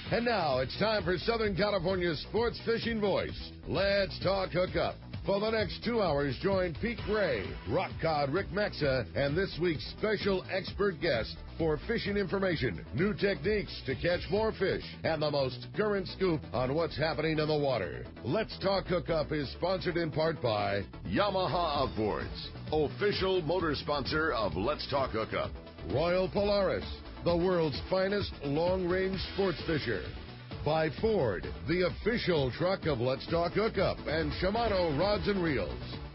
And now it's time for Southern California's sports fishing voice. Let's talk hookup. For the next 2 hours, join Pete Gray, rock cod Rick Maxa, and this week's special expert guest for fishing information, new techniques to catch more fish, and the most current scoop on what's happening in the water. Let's Talk Hookup is sponsored in part by Yamaha Outboards, official motor sponsor of Let's Talk Hookup. Royal Polaris, the world's finest long-range sports fisher. By Ford, the official truck of Let's Talk Hookup, and Shimano Rods and Reels.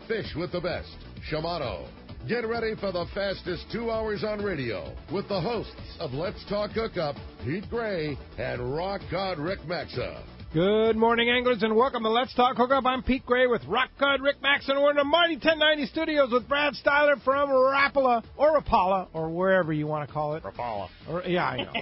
Fish with the best. Shimano. Get ready for the fastest 2 hours on radio with the hosts of Let's Talk Hookup, Pete Gray and Rock Cod Rick Maxa. Good morning, anglers, and welcome to Let's Talk Hookup. I'm Pete Gray with Rock Cod Rick Max, and we're in the mighty 1090 studios with Brad Stieler from Rapala, or Rapala, or wherever you want to call it. Rapala. Yeah, I know.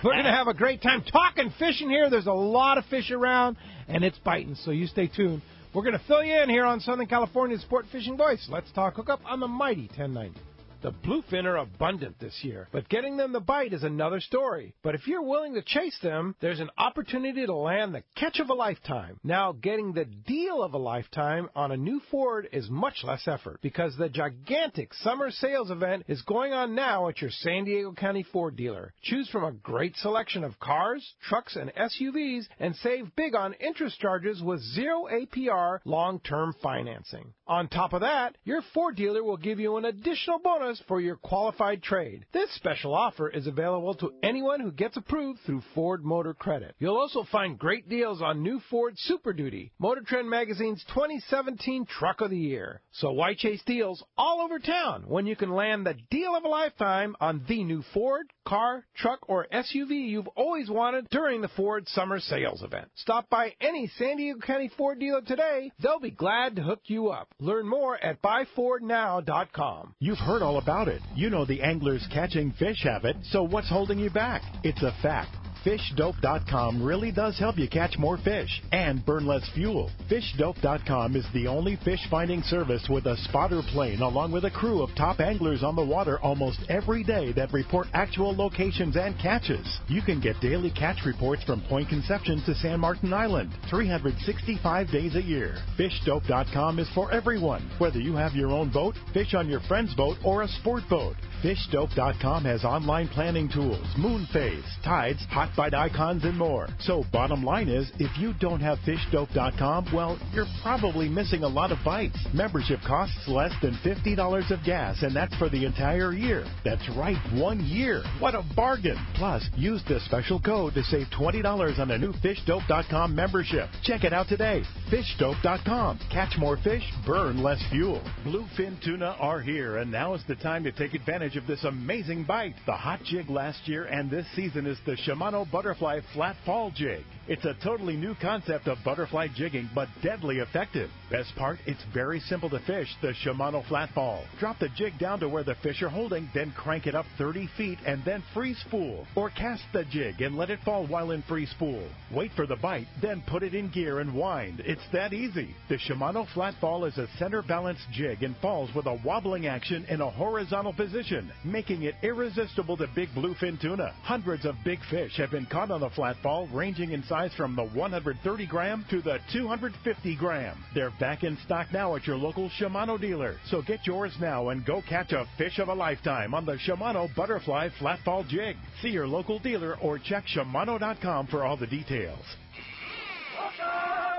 We're going to have a great time talking fishing here. There's a lot of fish around, and it's biting, so you stay tuned. We're going to fill you in here on Southern California's Sport Fishing Voice. Let's Talk Hookup on the mighty 1090. The bluefin are abundant this year, but getting them to bite is another story. But if you're willing to chase them, there's an opportunity to land the catch of a lifetime. Now, getting the deal of a lifetime on a new Ford is much less effort because the gigantic summer sales event is going on now at your San Diego County Ford dealer. Choose from a great selection of cars, trucks, and SUVs and save big on interest charges with 0 APR long-term financing. On top of that, your Ford dealer will give you an additional bonus for your qualified trade. This special offer is available to anyone who gets approved through Ford Motor Credit. You'll also find great deals on new Ford Super Duty, Motor Trend Magazine's 2017 Truck of the Year. So why chase deals all over town when you can land the deal of a lifetime on the new Ford, car, truck, or SUV you've always wanted during the Ford Summer Sales Event? Stop by any San Diego County Ford dealer today. They'll be glad to hook you up. Learn more at buyfordnow.com. You've heard all about it. You know the angler's catching fish habit, so what's holding you back? It's a fact. FishDope.com really does help you catch more fish and burn less fuel. FishDope.com is the only fish finding service with a spotter plane along with a crew of top anglers on the water almost every day that report actual locations and catches. You can get daily catch reports from Point Conception to San Martin Island, 365 days a year. FishDope.com is for everyone, whether you have your own boat, fish on your friend's boat, or a sport boat. FishDope.com has online planning tools, moon phase, tides, hot bite icons, and more. So bottom line is, if you don't have FishDope.com, well, you're probably missing a lot of bites. Membership costs less than $50 of gas, and that's for the entire year. That's right, 1 year. What a bargain. Plus, use the special code to save $20 on a new FishDope.com membership. Check it out today. FishDope.com. Catch more fish, burn less fuel. Bluefin tuna are here, and now is the time to take advantage of this amazing bite. The hot jig last year and this season is the Shimano Butterfly Flat Fall Jig. It's a totally new concept of butterfly jigging, but deadly effective. Best part, it's very simple to fish the Shimano Flat Fall. Drop the jig down to where the fish are holding, then crank it up 30 feet and then free spool. Or cast the jig and let it fall while in free spool. Wait for the bite, then put it in gear and wind. It's that easy. The Shimano Flat Fall is a center balanced jig and falls with a wobbling action in a horizontal position, making it irresistible to big bluefin tuna. Hundreds of big fish have been caught on the Flat Fall, ranging in size from the 130 gram to the 250 gram. They're back in stock now at your local Shimano dealer. So get yours now and go catch a fish of a lifetime on the Shimano Butterfly Flat Fall Jig. See your local dealer or check Shimano.com for all the details.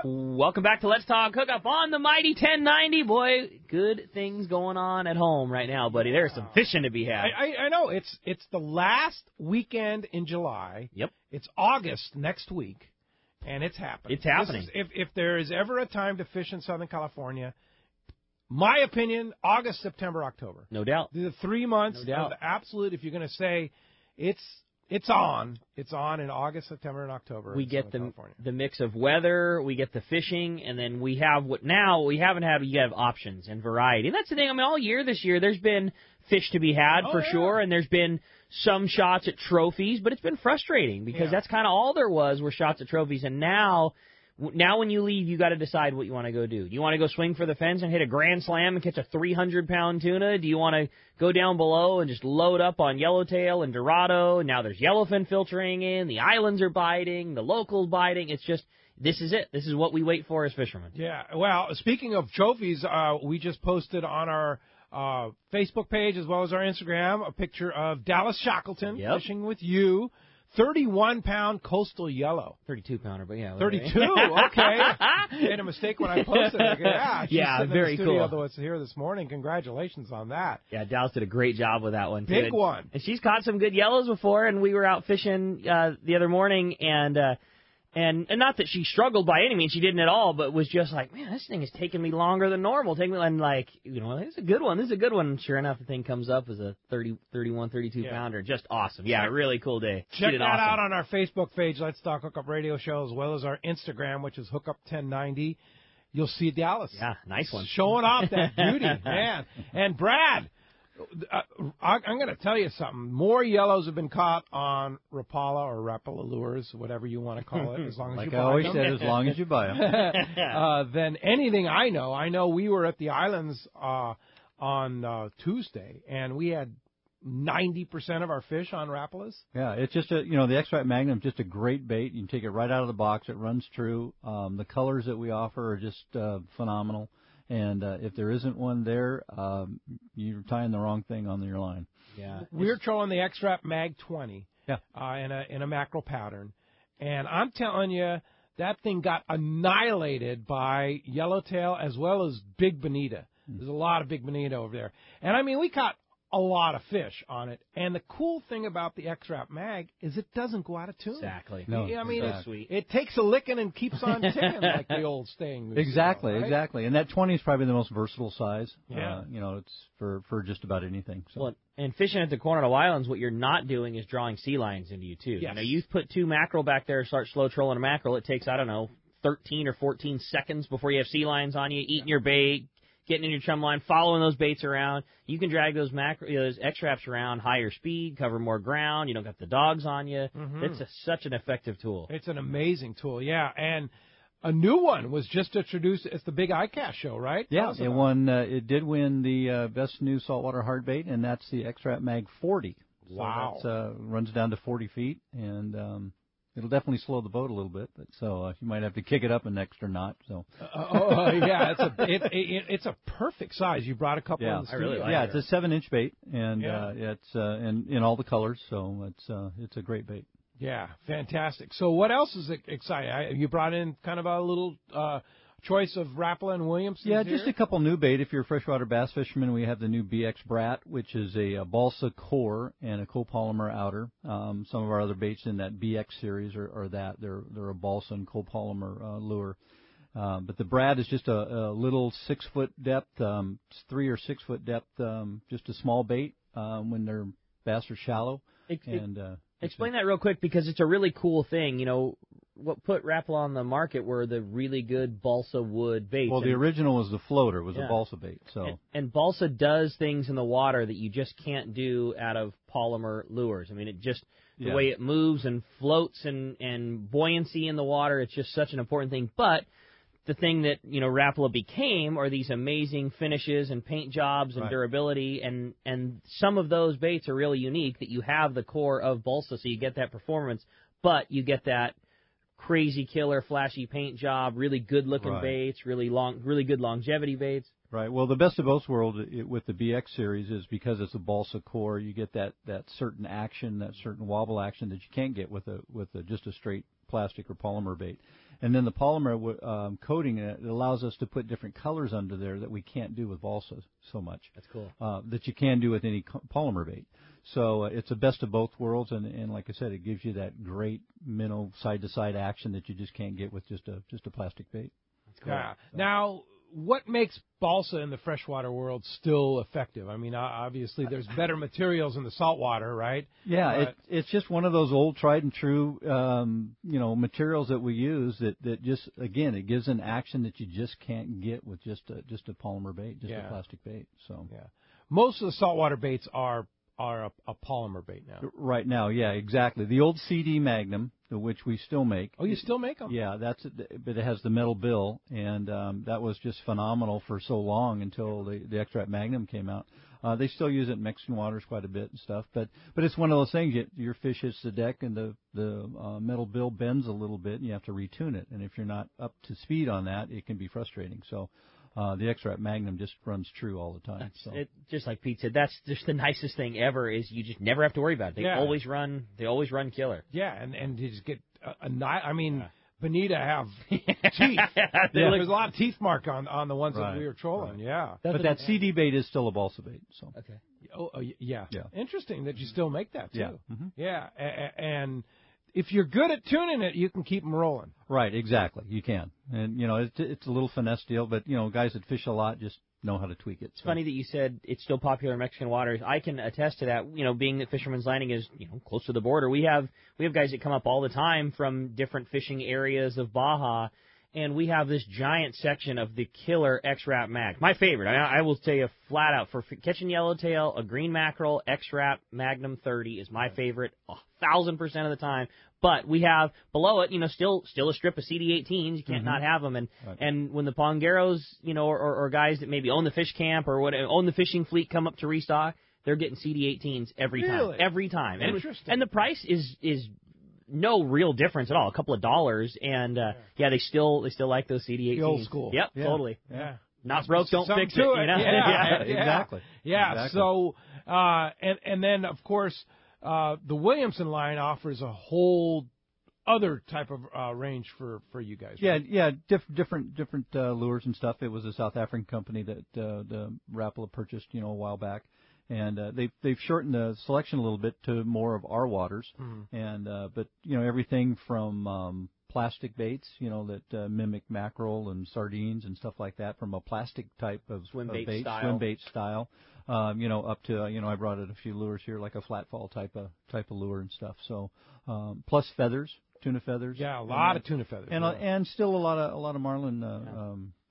Welcome back to Let's Talk Hookup on the mighty 1090. Boy, good things going on at home right now, buddy. There's some fishing to be had. I know. It's the last weekend in July. Yep. It's August next week, and it's happening. It's happening. If there is ever a time to fish in Southern California, my opinion, August, September, October. No doubt. The 3 months No doubt. of absolute, if you're going to say it's on in August, September, and October. We get the mix of weather, we get the fishing, and then we have we haven't had, you have options and variety. And that's the thing, I mean, all year this year, there's been fish to be had for sure, and there's been some shots at trophies, but it's been frustrating because that's kind of all there were shots at trophies, and now Now when you leave, you got to decide what you want to go do. Do you want to go swing for the fence and hit a grand slam and catch a 300-pound tuna? Do you want to go down below and just load up on yellowtail and dorado? And now there's yellowfin filtering in. The islands are biting. The locals biting. It's just, this is it. This is what we wait for as fishermen. Yeah. Well, speaking of trophies, we just posted on our Facebook page as well as our Instagram a picture of Dallas Shackleton fishing with you. 31-pound coastal yellow. 32-pounder, but yeah. 32, okay. Made a mistake when I posted it. Yeah, she's very in the studio, cool. Though it's here this morning. Congratulations on that. Yeah, Dallas did a great job with that one. Big one. And she's caught some good yellows before, and we were out fishing the other morning, and not that she struggled by any means, she didn't at all, but was just like, man, this thing is taking me longer than normal. And like, this is a good one. This is a good one. And sure enough, the thing comes up as a 32-pounder. Just awesome. Yeah, really cool day. Check that out on our Facebook page, Let's Talk Hookup Radio Show, as well as our Instagram, which is Hookup1090. You'll see Dallas. Yeah, nice one. Showing off that beauty, man. And Brad, I'm going to tell you something. More yellows have been caught on Rapala or Rapala lures, whatever you want to call it, as long as you buy them. Like I always said, as long as you buy them. Than anything I know. I know we were at the islands on Tuesday, and we had 90% of our fish on Rapalas. Yeah, it's just the X-Rap Magnum, just a great bait. You can take it right out of the box. It runs true. The colors that we offer are just phenomenal. And if there isn't one there, you're tying the wrong thing on your line. Yeah, we're trolling the X-Rap Mag 20 in a mackerel pattern. And I'm telling you, that thing got annihilated by yellowtail as well as big bonita. There's a lot of big bonita over there. And, I mean, we caught a lot of fish on it. And the cool thing about the X-Rap Mag is it doesn't go out of tune. Exactly. No, I mean, sweet. It takes a licking and keeps on ticking like the old saying. Exactly, right? exactly. And that 20 is probably the most versatile size. Yeah. It's for just about anything. So. Well, and fishing at the Coronado Islands, what you're not doing is drawing sea lions into you, too. Yes. You put 2 mackerel back there, start slow trolling a mackerel, it takes, 13 or 14 seconds before you have sea lions on you, eating your bait, getting in your chum line, following those baits around. You can drag those those X-Raps around higher speed, cover more ground. You don't got the dogs on you. Mm-hmm. It's such an effective tool. It's an amazing tool, yeah. And a new one was just introduced. It's the Big ICAST show, right? Yeah, it won. It did win the best new saltwater hardbait, and that's the X-Rap Mag 40. Wow. So that runs down to 40 feet, and it'll definitely slow the boat a little bit, but so you might have to kick it up an extra knot. So. Yeah, it's a perfect size. You brought a couple in the studio. I really like it. It's a 7-inch bait, and it's in all the colors, so it's a great bait. Yeah, fantastic. So what else is exciting? You brought in kind of a little choice of Rapala and Williamson. Yeah, just a couple new bait. If you're a freshwater bass fisherman, we have the new BX Brat, which is a balsa core and a copolymer outer. Some of our other baits in that BX series are that. They're a balsa and copolymer lure. But the Brat is just a little 6-foot depth, 3 or 6 foot depth, just a small bait when their bass are shallow. Explain that real quick, because it's a really cool thing. What put Rapala on the market were the really good balsa wood baits. Well, the original was the floater, was a balsa bait. So and balsa does things in the water that you just can't do out of polymer lures. I mean, it just the way it moves and floats and buoyancy in the water, it's just such an important thing. But the thing that Rapala became are these amazing finishes and paint jobs and durability, and some of those baits are really unique, that you have the core of balsa, so you get that performance, but you get that crazy killer flashy paint job, really good looking baits, really good longevity baits. Right. Well, the best of both worlds with the BX series is because it's a balsa core, you get that certain action, that certain wobble action that you can't get with just a straight plastic or polymer bait. And then the polymer coating it allows us to put different colors under there that we can't do with balsa so much. That's cool. That you can do with any polymer bait. So it's a best of both worlds, and like I said, it gives you that great minnow side-to-side action that you just can't get with just a plastic bait. That's cool. Yeah. So. Now, what makes balsa in the freshwater world still effective? I mean, obviously there's better materials in the saltwater, right? Yeah, it's just one of those old tried and true, materials that we use that just, again, it gives an action that you just can't get with just a polymer bait, a plastic bait. So yeah, most of the saltwater baits are are a polymer bait now. Right now, yeah, exactly. The old CD Magnum, which we still make. Oh, you still make them? Yeah, but it has the metal bill, and that was just phenomenal for so long until the X-Wrap Magnum came out. They still use it in Mexican waters quite a bit and stuff, but it's one of those things. Your fish hits the deck and the metal bill bends a little bit, and you have to retune it. And if you're not up to speed on that, it can be frustrating. So the X-Wrap Magnum just runs true all the time. Just like Pete said, that's just the nicest thing ever. Is you just never have to worry about it. They always run. They always run killer. Yeah, and you just get Bonita have teeth. There's a lot of teeth mark on the ones that we were trolling. Right. Yeah, but that CD bait is still a balsa bait. So okay. Yeah. Interesting that you still make that too. Yeah. Mm-hmm. Yeah, and if you're good at tuning it, you can keep them rolling. Right. Exactly. You can, and it's a little finesse deal, but guys that fish a lot just know how to tweak it. It's funny that you said it's still popular in Mexican waters. I can attest to that. Being that Fisherman's Landing is close to the border, we have guys that come up all the time from different fishing areas of Baja, and we have this giant section of the killer X-Wrap Mag. My favorite. I will tell you flat out, for catching yellowtail, a green mackerel X-Wrap Magnum 30 is my favorite 1,000% of the time. But we have below it, still a strip of CD18s. You can't not have them. And when the Pongeros, or guys that maybe own the fish camp or own the fishing fleet come up to restock, they're getting CD18s every time. Every time. Interesting. And the price is no real difference at all, a couple of dollars. And they still like those CD18s. The old school. Yep, totally. Yeah. Not broke, don't fix it. Yeah, exactly. Yeah. Exactly. So and then of course. The Williamson line offers a whole other type of range for you guys. Right? Yeah, different lures and stuff. It was a South African company that the Rapala purchased, a while back, and they've shortened the selection a little bit to more of our waters, and but everything from plastic baits, that mimic mackerel and sardines and stuff like that, from a plastic type of swim bait style. Up to I brought it a few lures here, like a flat fall type of lure and stuff. So plus feathers, tuna feathers. Yeah, a lot of tuna feathers, and still a lot of marlin,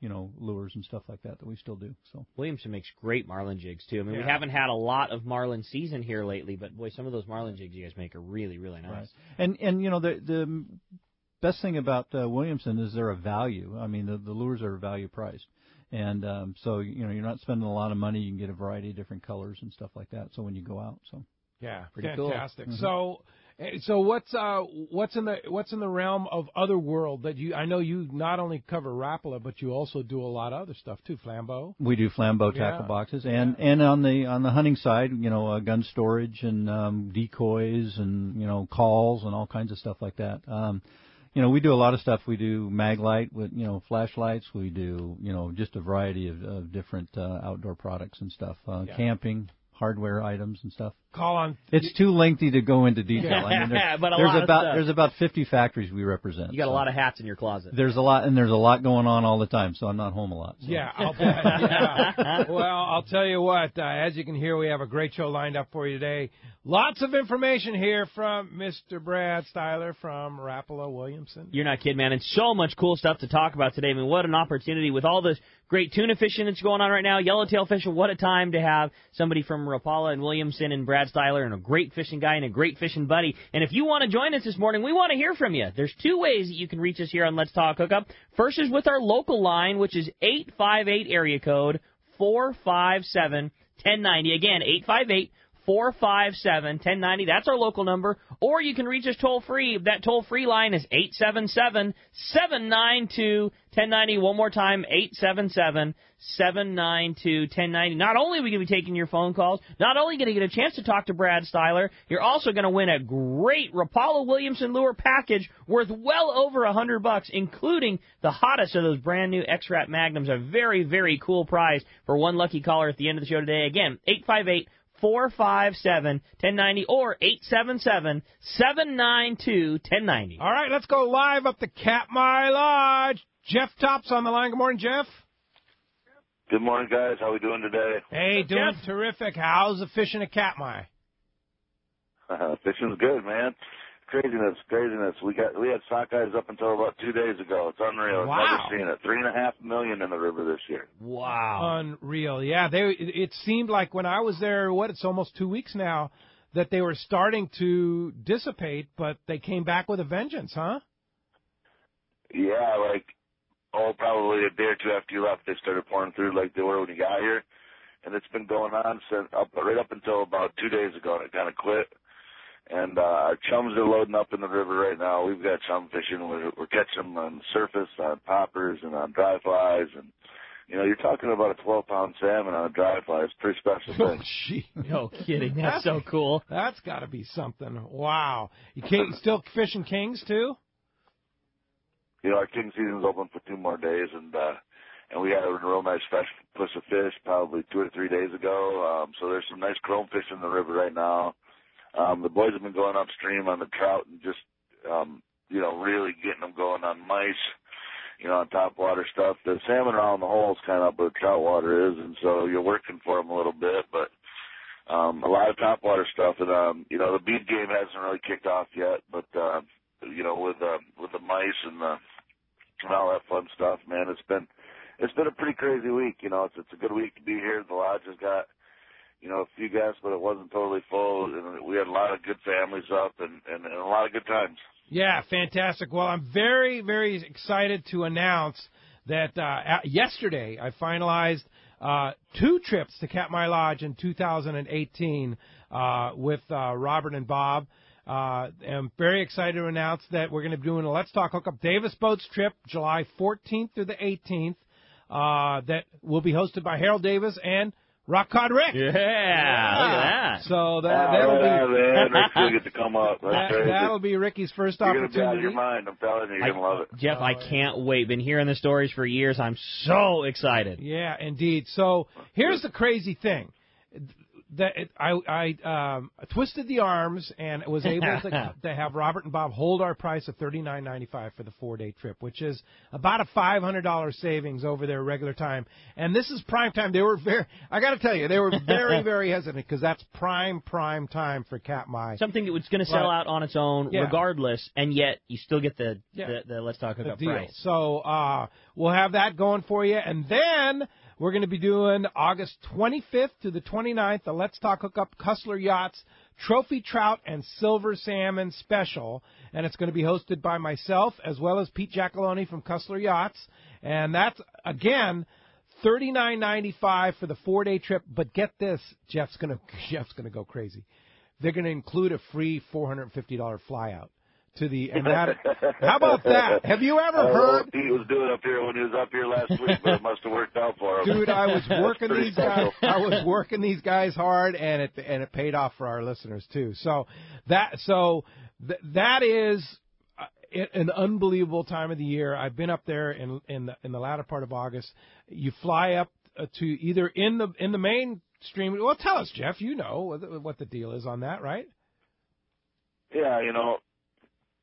lures and stuff like that we still do. So Williamson makes great marlin jigs too. I mean, we haven't had a lot of marlin season here lately, but boy, some of those marlin jigs you guys make are really, really nice. Right. And the best thing about Williamson is they're a value. I mean, the lures are value priced. And so you're not spending a lot of money. You can get a variety of different colors and stuff like that. So when you go out, pretty fantastic. Cool. So what's in the realm of other world that I know you not only cover Rapala, but you also do a lot of other stuff too. Flambeau. We do Flambeau tackle boxes, and on the hunting side, gun storage and decoys and calls and all kinds of stuff like that. We do a lot of stuff. We do mag light with, flashlights. We do, just a variety of different outdoor products and stuff. Camping, hardware items and stuff. Call on. It's too lengthy to go into detail. I mean, there's about 50 factories we represent. You got a lot of hats in your closet. There's a lot going on all the time, so I'm not home a lot. So. Yeah, I'll bet. Yeah. Well, I'll tell you what. As you can hear, we have a great show lined up for you today. Lots of information here from Mr. Brad Stieler from Rapala Williamson. You're not kidding, man. And so much cool stuff to talk about today. I mean, what an opportunity with all this great tuna fishing that's going on right now, yellowtail fishing. What a time to have somebody from Rapala and Williamson and Brad Stieler, and a great fishing guy and a great fishing buddy. And if you want to join us this morning, we want to hear from you. There's two ways that you can reach us here on Let's Talk Hookup. First is with our local line, which is 858 area code 457-1090. Again, 858-457-1090. That's our local number. Or you can reach us toll-free. That toll-free line is 877-792-1090. One more time, 877-792-1090. Not only are we going to be taking your phone calls, not only are you going to get a chance to talk to Brad Stieler, you're also going to win a great Rapala Williamson lure package worth well over $100, including the hottest of those brand new X-Wrap Magnums. A very, very cool prize for one lucky caller at the end of the show today. Again, 858-457-1090 or 877-792-1090. All right, let's go live up to Katmai Lodge. Jeff Tops on the line. Good morning, Jeff. Good morning, guys. How we doing today? Hey, doing terrific. How's the fishing at Katmai? Fishing's good, man. Craziness. We had sockeyes up until about 2 days ago. It's unreal. Wow. I've never seen it. 3.5 million in the river this year. Wow. Unreal. Yeah, it seemed like when I was there, it's almost 2 weeks now, that they were starting to dissipate, but they came back with a vengeance, huh? Yeah, probably a day or two after you left, they started pouring through like they were when you got here. And it's been going on right up until about 2 days ago, and it kind of quit. And our chums are loading up in the river right now. We've got chum fishing. We're catching them on surface, on poppers, and on dry flies. And, you're talking about a 12-pound salmon on a dry fly. It's a pretty special thing. Oh, gee. No kidding. That's so cool. That's got to be something. Wow. You still fishing kings, too? Our king season's open for 2 more days, and we had a real nice fresh push of fish probably 2 or 3 days ago. So there's some nice chrome fish in the river right now. The boys have been going upstream on the trout and just, really getting them going on mice, on top water stuff. The salmon are on the holes kind of, but the trout water is, and so you're working for them a little bit. But a lot of top water stuff, and the bead game hasn't really kicked off yet. But with the mice and all that fun stuff, man, it's been a pretty crazy week. It's a good week to be here. The lodge has got a few guests, but it wasn't totally full, and we had a lot of good families up and a lot of good times. Yeah, fantastic. Well, I'm very, very excited to announce that yesterday I finalized 2 trips to Katmai Lodge in 2018 with Robert and Bob. I'm very excited to announce that we're going to be doing a Let's Talk Hookup Davis Boats trip July 14th through the 18th that will be hosted by Harold Davis and Rock Cod Rick. Yeah, look at that. So that'll be. Rick's gonna get to come up. That'll be Ricky's first opportunity. You're gonna be out of your mind. I'm telling you, you're gonna love it. Jeff, I can't wait. Been hearing the stories for years. I'm so excited. Yeah, indeed. So here's the crazy thing. I twisted the arms and was able to have Robert and Bob hold our price of $39.95 for the 4-day trip, which is about a $500 savings over their regular time. And this is prime time. They were I got to tell you, they were very, very hesitant because that's prime time for Katmai. Something that was going to sell out on its own regardless, and yet you still get the Let's Talk Hookup price. So we'll have that going for you, and then we're going to be doing August 25th to the 29th, the Let's Talk Hookup Cussler Yachts Trophy Trout and Silver Salmon Special. And it's going to be hosted by myself as well as Pete Giacalone from Cussler Yachts. And that's, again, $39.95 for the 4-day trip. But get this, Jeff's going to go crazy. They're going to include a free $450 flyout. How about that? Have you ever heard? What Pete was doing up here when he was up here last week, but it must have worked out for him. Dude, I was working these guys. I was working these guys hard, and it paid off for our listeners too. So that is an unbelievable time of the year. I've been up there in the latter part of August. You fly up to either in the mainstream. Well, tell us, Jeff. You know what the deal is on that, right? Yeah,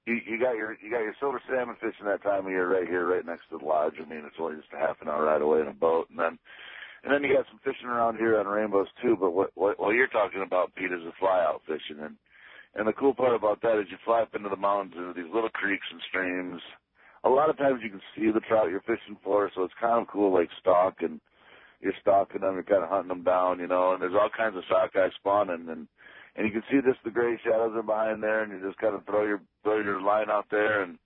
You got your silver salmon fishing that time of year right here, right next to the lodge. I mean, it's only just a half an hour ride away in a boat, and then you got some fishing around here on rainbows too. But what you're talking about, Pete, is the fly out fishing, and the cool part about that is you fly up into the mountains into these little creeks and streams. A lot of times you can see the trout you're fishing for, so it's kind of cool, like you're stalking them, you're kind of hunting them down, and there's all kinds of sockeye spawning and you can see just the gray shadows are behind there, and you just kind of throw your line out there, and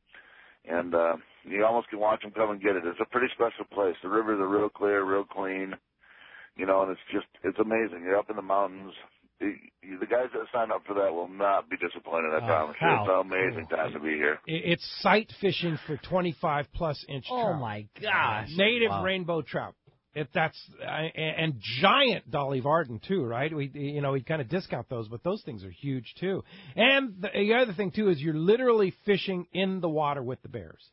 you almost can watch them come and get it. It's a pretty special place. The rivers are real clear, real clean, and it's amazing. You're up in the mountains. The guys that sign up for that will not be disappointed, I promise you. It's an amazing time to be here. It's sight fishing for 25-plus inch trout. Oh, my gosh. Native rainbow trout. And giant Dolly Varden too, right? We kind of discount those, but those things are huge too. And the other thing too is you're literally fishing in the water with the bears,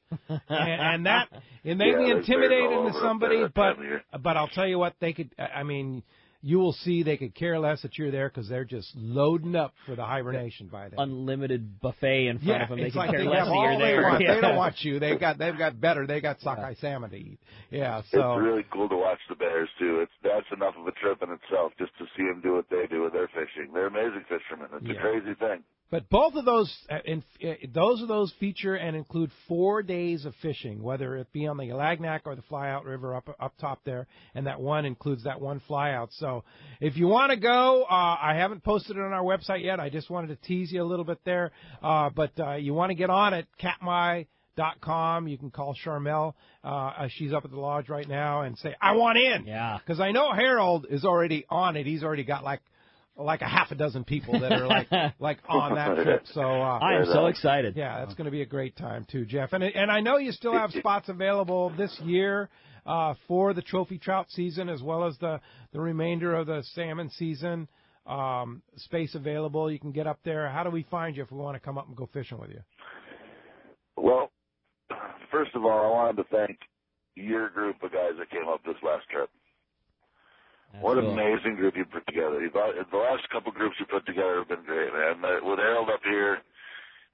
and that it may be intimidating to somebody, but I'll tell you what, they could. I mean, you will see they could care less that you're there because they're just loading up for the hibernation by then. Unlimited buffet in front of them. They can like care they less that you're there. They don't want you. They've got better. They got sockeye salmon to eat. Yeah, so it's really cool to watch the bears too. That's enough of a trip in itself just to see them do what they do with their fishing. They're amazing fishermen. It's a crazy thing. But both of those, those feature and include 4 days of fishing, whether it be on the Alagnac or the Flyout River up top there, and that one includes that one flyout. So if you want to go, I haven't posted it on our website yet. I just wanted to tease you a little bit there. But you want to get on it, katmai.com. You can call Charmel. She's up at the lodge right now and say, I want in. Yeah. Because I know Harold is already on it. He's already got like a half a dozen people that are like on that trip. So I am so excited. Yeah, that's going to be a great time too, Jeff. And I know you still have spots available this year for the trophy trout season as well as the remainder of the salmon season. Space available. You can get up there. How do we find you if we want to come up and go fishing with you? Well, first of all, I wanted to thank your group of guys that came up this last trip. What an amazing group you put together. The last couple groups you put together have been great, man. With Harold up here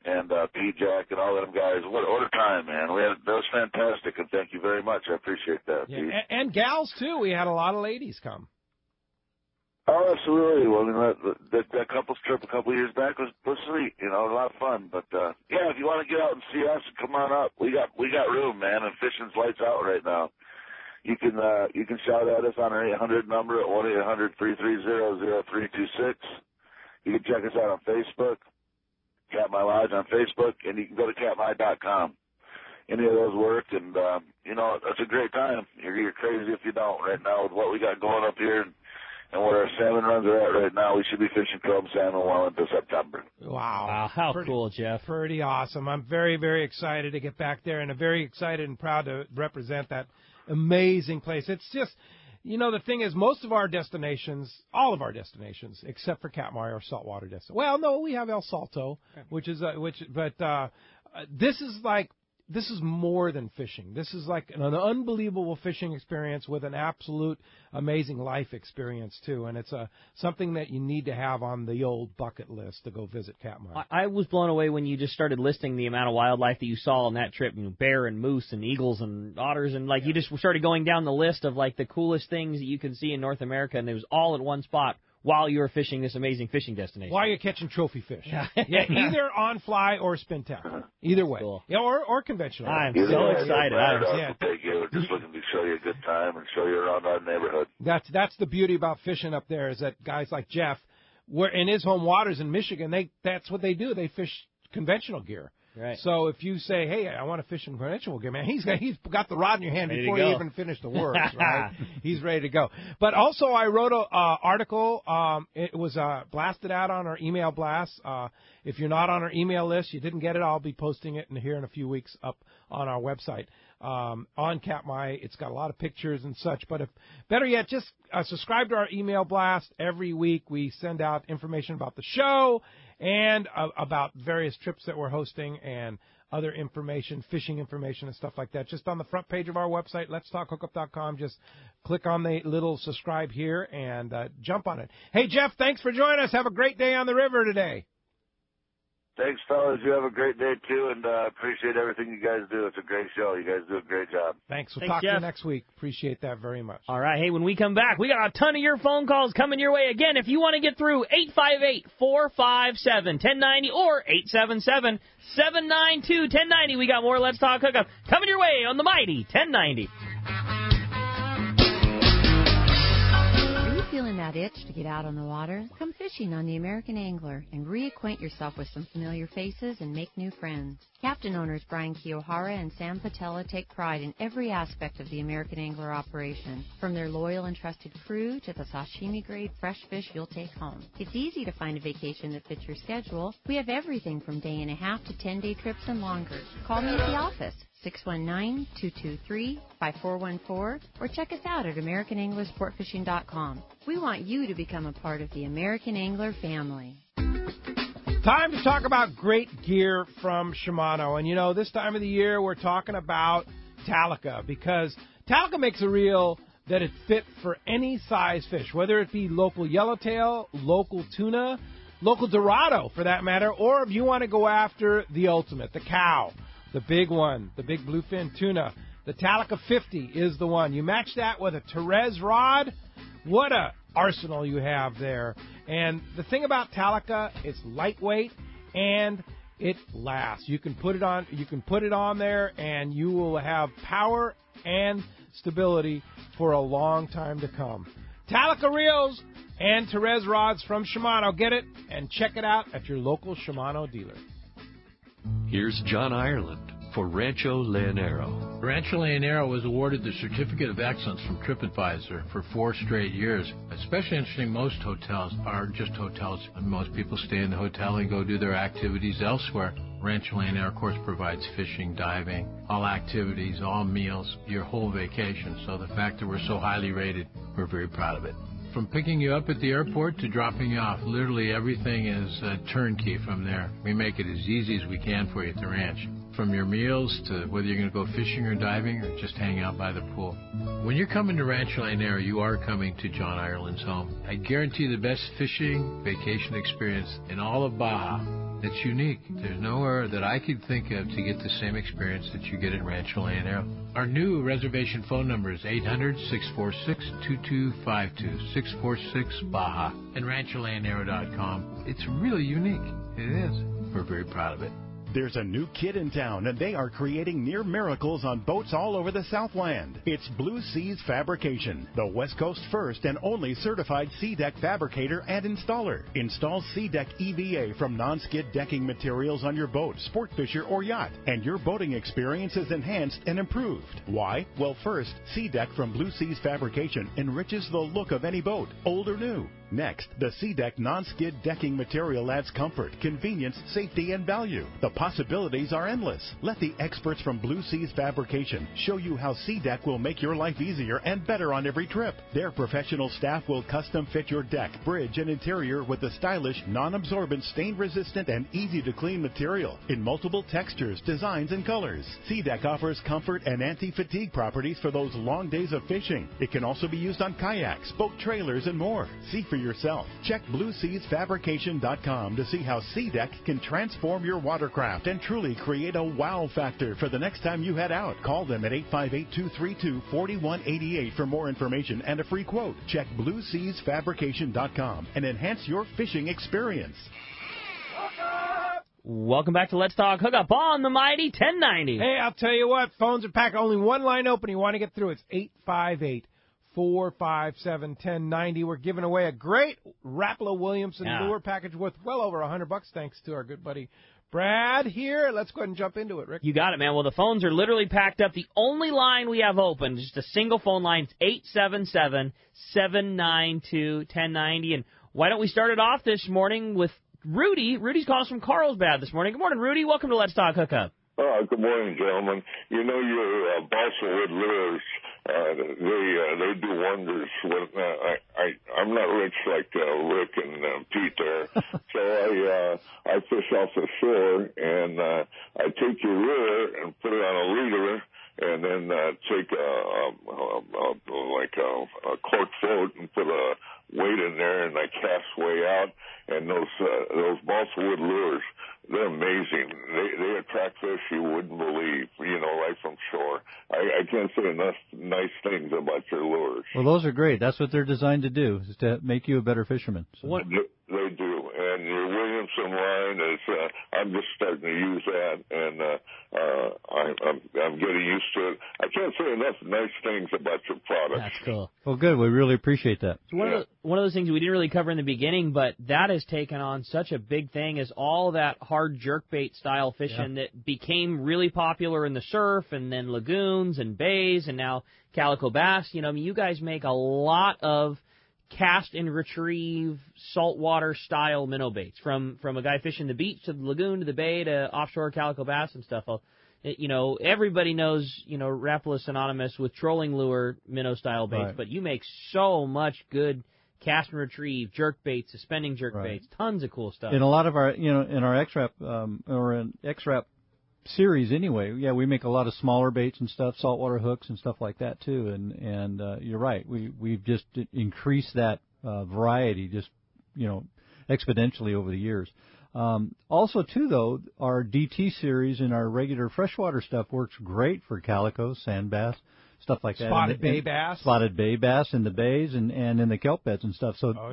and P. Jack and all them guys, what a time, man. That was fantastic, and thank you very much. I appreciate that. Yeah, and gals, too. We had a lot of ladies come. Oh, absolutely. Well, that couple's trip a couple of years back was sweet, a lot of fun. But, yeah, if you want to get out and see us, come on up. We got room, man, and fishing's lights out right now. You can shout at us on our 800 number at 1-800-330-0326. You can check us out on Facebook, Katmai Lodge on Facebook, and you can go to katmai.com. Any of those work, and it's a great time. You're crazy if you don't. Right now, with what we got going up here and what our salmon runs are at right now, we should be fishing chrome salmon well into September. Wow, how cool, Jeff! Pretty awesome. I'm very, very excited to get back there, and I'm very excited and proud to represent that amazing place. It's just, the thing is, most of our destinations, all of our destinations, except for Katmai, are saltwater destinations. Well, no, we have El Salto, but this is more than fishing. This is like an unbelievable fishing experience with an absolute amazing life experience, too. And it's something that you need to have on the old bucket list to go visit Katmai. I was blown away when you just started listing the amount of wildlife that you saw on that trip. Bear and moose and eagles and otters. And, you just started going down the list of, the coolest things that you can see in North America. And it was all in one spot while you were fishing this amazing fishing destination. While you're catching trophy fish. Yeah, either on fly or spin tackle. Either way. Cool. Yeah, or conventional. I'm so excited. We're just looking to show you a good time and show you around our neighborhood. That's the beauty about fishing up there, is that guys like Jeff, in his home waters in Michigan, that's what they do. They fish conventional gear. Right. So if you say, hey, I want to fish in conventional gear, man, he's got the rod in your hand before you even finish the words, right? He's ready to go. But also I wrote an article. It was blasted out on our email blast. If you're not on our email list, you didn't get it, I'll be posting it here in a few weeks up on our website. On Katmai. It's got a lot of pictures and such. But better yet, just subscribe to our email blast. Every week we send out information about the show and about various trips that we're hosting and other information, fishing information and stuff like that. Just on the front page of our website, letstalkhookup.com. Just click on the little subscribe here and jump on it. Hey, Jeff, thanks for joining us. Have a great day on the river today. Thanks, fellas. You have a great day, too, and appreciate everything you guys do. It's a great show. You guys do a great job. Thanks. We'll talk to you next week. Appreciate that very much. All right. Hey, when we come back, we got a ton of your phone calls coming your way. Again, if you want to get through, 858-457-1090 or 877-792-1090. We got more Let's Talk Hookup coming your way on the mighty 1090. Feeling that itch to get out on the water? Come fishing on the American Angler and reacquaint yourself with some familiar faces and make new friends. Captain owners Brian Kiyohara and Sam Patella take pride in every aspect of the American Angler operation, from their loyal and trusted crew to the sashimi-grade fresh fish you'll take home. It's easy to find a vacation that fits your schedule. We have everything from day and a half to 10-day trips and longer. Call me at the office, 619-223-5414, or check us out at AmericanAnglerSportFishing.com. We want you to become a part of the American Angler family. Time to talk about great gear from Shimano. And, this time of the year we're talking about Talica, because Talica makes a reel that is fit for any size fish, whether it be local yellowtail, local tuna, local dorado for that matter, or if you want to go after the ultimate, the cow. The big one, the big bluefin tuna. The Talica 50 is the one. You match that with a Therese rod. What a arsenal you have there. And the thing about Talica, it's lightweight, and it lasts. You can put it on. You can put it on there, and you will have power and stability for a long time to come. Talica reels and Therese rods from Shimano. Get it and check it out at your local Shimano dealer. Here's John Ireland for Rancho Leonero. Rancho Leonero was awarded the Certificate of Excellence from TripAdvisor for 4 straight years. Especially interesting, most hotels are just hotels, and most people stay in the hotel and go do their activities elsewhere. Rancho Leonero, of course, provides fishing, diving, all activities, all meals, your whole vacation. So the fact that we're so highly rated, we're very proud of it. From picking you up at the airport to dropping you off, literally everything is turnkey from there. We make it as easy as we can for you at the ranch. From your meals to whether you're going to go fishing or diving or just hang out by the pool. When you're coming to Rancho Leonero, you are coming to John Ireland's home. I guarantee the best fishing vacation experience in all of Baja. It's unique. There's nowhere that I could think of to get the same experience that you get at Rancho Leonero. Our new reservation phone number is 800-646-2252, 646-BAJA, and RanchoLeonero.com. It's really unique. It is. We're very proud of it. There's a new kid in town, and they are creating near miracles on boats all over the Southland. It's Blue Seas Fabrication, the West Coast's first and only certified sea deck fabricator and installer. Install sea deck EVA from non-skid decking materials on your boat, sport fisher, or yacht, and your boating experience is enhanced and improved. Why? Well, first, sea deck from Blue Seas Fabrication enriches the look of any boat, old or new. Next, the SeaDeck non-skid decking material adds comfort, convenience, safety, and value. The possibilities are endless. Let the experts from Blue Seas Fabrication show you how SeaDeck will make your life easier and better on every trip. Their professional staff will custom fit your deck, bridge, and interior with the stylish, non-absorbent, stain-resistant, and easy-to-clean material in multiple textures, designs, and colors. SeaDeck offers comfort and anti-fatigue properties for those long days of fishing. It can also be used on kayaks, boat trailers, and more. See for yourself. Check BlueSeasFabrication.com to see how SeaDeck can transform your watercraft and truly create a wow factor for the next time you head out. Call them at 858-232-4188 for more information and a free quote. Check BlueSeasFabrication.com and enhance your fishing experience. Welcome back to Let's Talk Hookup on the Mighty 1090. Hey, I'll tell you what, phones are packed. Only one line open. You want to get through. It's 858-457-1090. We're giving away a great Rapala Williamson lure package worth well over $100 thanks to our good buddy Brad here. Let's go ahead and jump into it, Rick. You got it, man. Well, the phones are literally packed up. The only line we have open, just a single phone line, is 877-792-1090. And why don't we start it off this morning with Rudy. Rudy's calling us from Carlsbad this morning. Good morning, Rudy. Welcome to Let's Talk Hookup. Good morning, gentlemen. You know, your balsa wood lures, they do wonders. With, I'm not rich like Rick and Pete there, so I fish off the shore, and I take your lure and put it on a leader, and then take a cork float and put a weight in there, and I cast way out. And those balsa wood lures, they're amazing. They attract fish you wouldn't believe, you know, right from shore. I can't say enough nice things about your lures. Well, those are great. That's what they're designed to do, is to make you a better fisherman. So. What? They do. And your Williamson line is, I'm just starting to use that, and I'm getting used to it. I can't say enough nice things about your products. That's cool. Well, good. We really appreciate that. So one of those things we didn't really cover in the beginning, but that has taken on such a big thing, is all that hard jerkbait style fishing that became really popular in the surf and then lagoons and bays and now calico bass. You know, I mean, you guys make a lot of cast and retrieve saltwater style minnow baits, from a guy fishing the beach to the lagoon to the bay to offshore calico bass and stuff. You know, everybody knows, you know, Rapala synonymous with trolling lure minnow style baits, but you make so much good cast and retrieve jerk baits, suspending jerk baits, tons of cool stuff. In a lot of our, you know, in our X-Rap or an X-Rap series anyway, we make a lot of smaller baits and stuff, saltwater hooks and stuff like that too. And you're right, we've just increased that variety just, you know, exponentially over the years. Also too, though, our DT series and our regular freshwater stuff works great for calico, sand bass, stuff like that. Spotted bay bass. Spotted bay bass in the bays and in the kelp beds and stuff. So,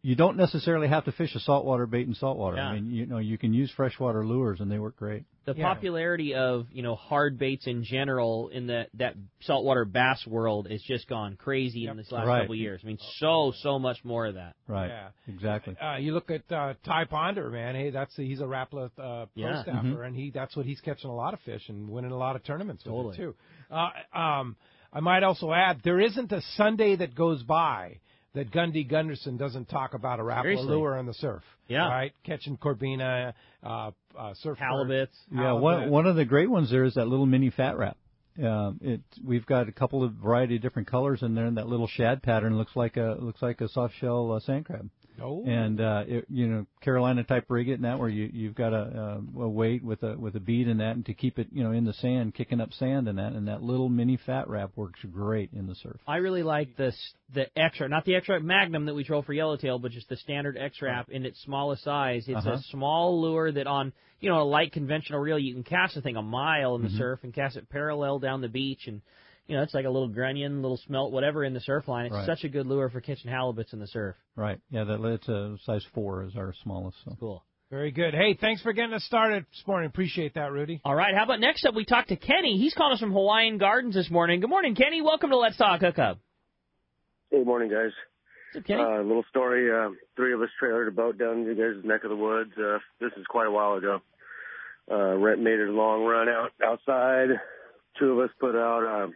you don't necessarily have to fish a saltwater bait in saltwater. Yeah. I mean, you can use freshwater lures, and they work great. The popularity of, hard baits in general in that saltwater bass world has just gone crazy in this last couple of years. I mean, so much more of that. Right. Yeah. Exactly. You look at Ty Ponder, man. Hey, he's a Rapala pro staffer, and that's what he's catching a lot of fish and winning a lot of tournaments with it too. I might also add, there isn't a Sunday that goes by that Gundy Gunderson doesn't talk about a Rapala lure on the surf. Yeah. Right? Catching Corbina, surf halibuts. Yeah, one of the great ones there is that little mini fat wrap. We've got a couple of variety of different colors in there, and that little shad pattern looks like a soft shell sand crab. Oh. And Carolina type rigget and that, where you've got a weight with a bead in that, and to keep it in the sand, kicking up sand and that little mini fat wrap works great in the surf. I really like the X-Wrap, not the X-Wrap Magnum that we troll for yellowtail, but just the standard X-Wrap in its smallest size. It's a small lure that on a light conventional reel you can cast the thing a mile in the surf and cast it parallel down the beach, and it's like a little grunion, little smelt, whatever in the surf line. It's such a good lure for catching halibuts in the surf. Right. Yeah, it's a size 4 is our smallest. So. Cool. Very good. Hey, thanks for getting us started this morning. Appreciate that, Rudy. All right. How about next up we talk to Kenny. He's calling us from Hawaiian Gardens this morning. Good morning, Kenny. Welcome to Let's Talk Hookup. Hey, morning, guys. What's up, Kenny? Little story. 3 of us trailered a boat down you guys' neck of the woods. This is quite a while ago. Made a long run outside. 2 of us put out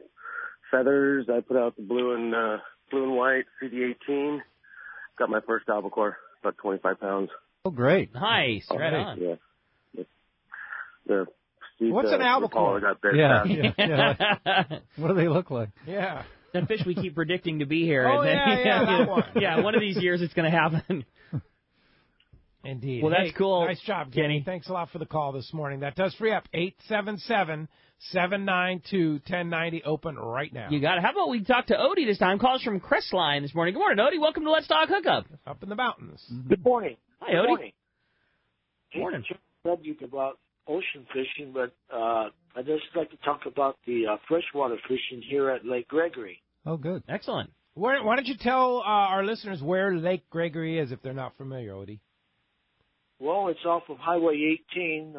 feathers. I put out the blue and white CD18. Got my first albacore, about 25 pounds. Oh, great! Nice, right on. Yeah. What's an albacore? Got there Yeah. What do they look like? Yeah. That fish we keep predicting to be here. Oh, that one. Yeah, one of these years it's going to happen. Indeed. Well, that's cool. Nice job, Kenny. Thanks a lot for the call this morning. That does free up 877-792-1090, open right now. You got it. How about we talk to Odie this time? Calls from Crestline this morning. Good morning, Odie. Welcome to Let's Talk Hookup. Up in the mountains. Good morning. Hi, Odie. Morning. Morning. Subject about ocean fishing, but I'd just like to talk about the freshwater fishing here at Lake Gregory. Oh, good. Excellent. Why don't you tell our listeners where Lake Gregory is if they're not familiar, Odie? Well, it's off of Highway 18,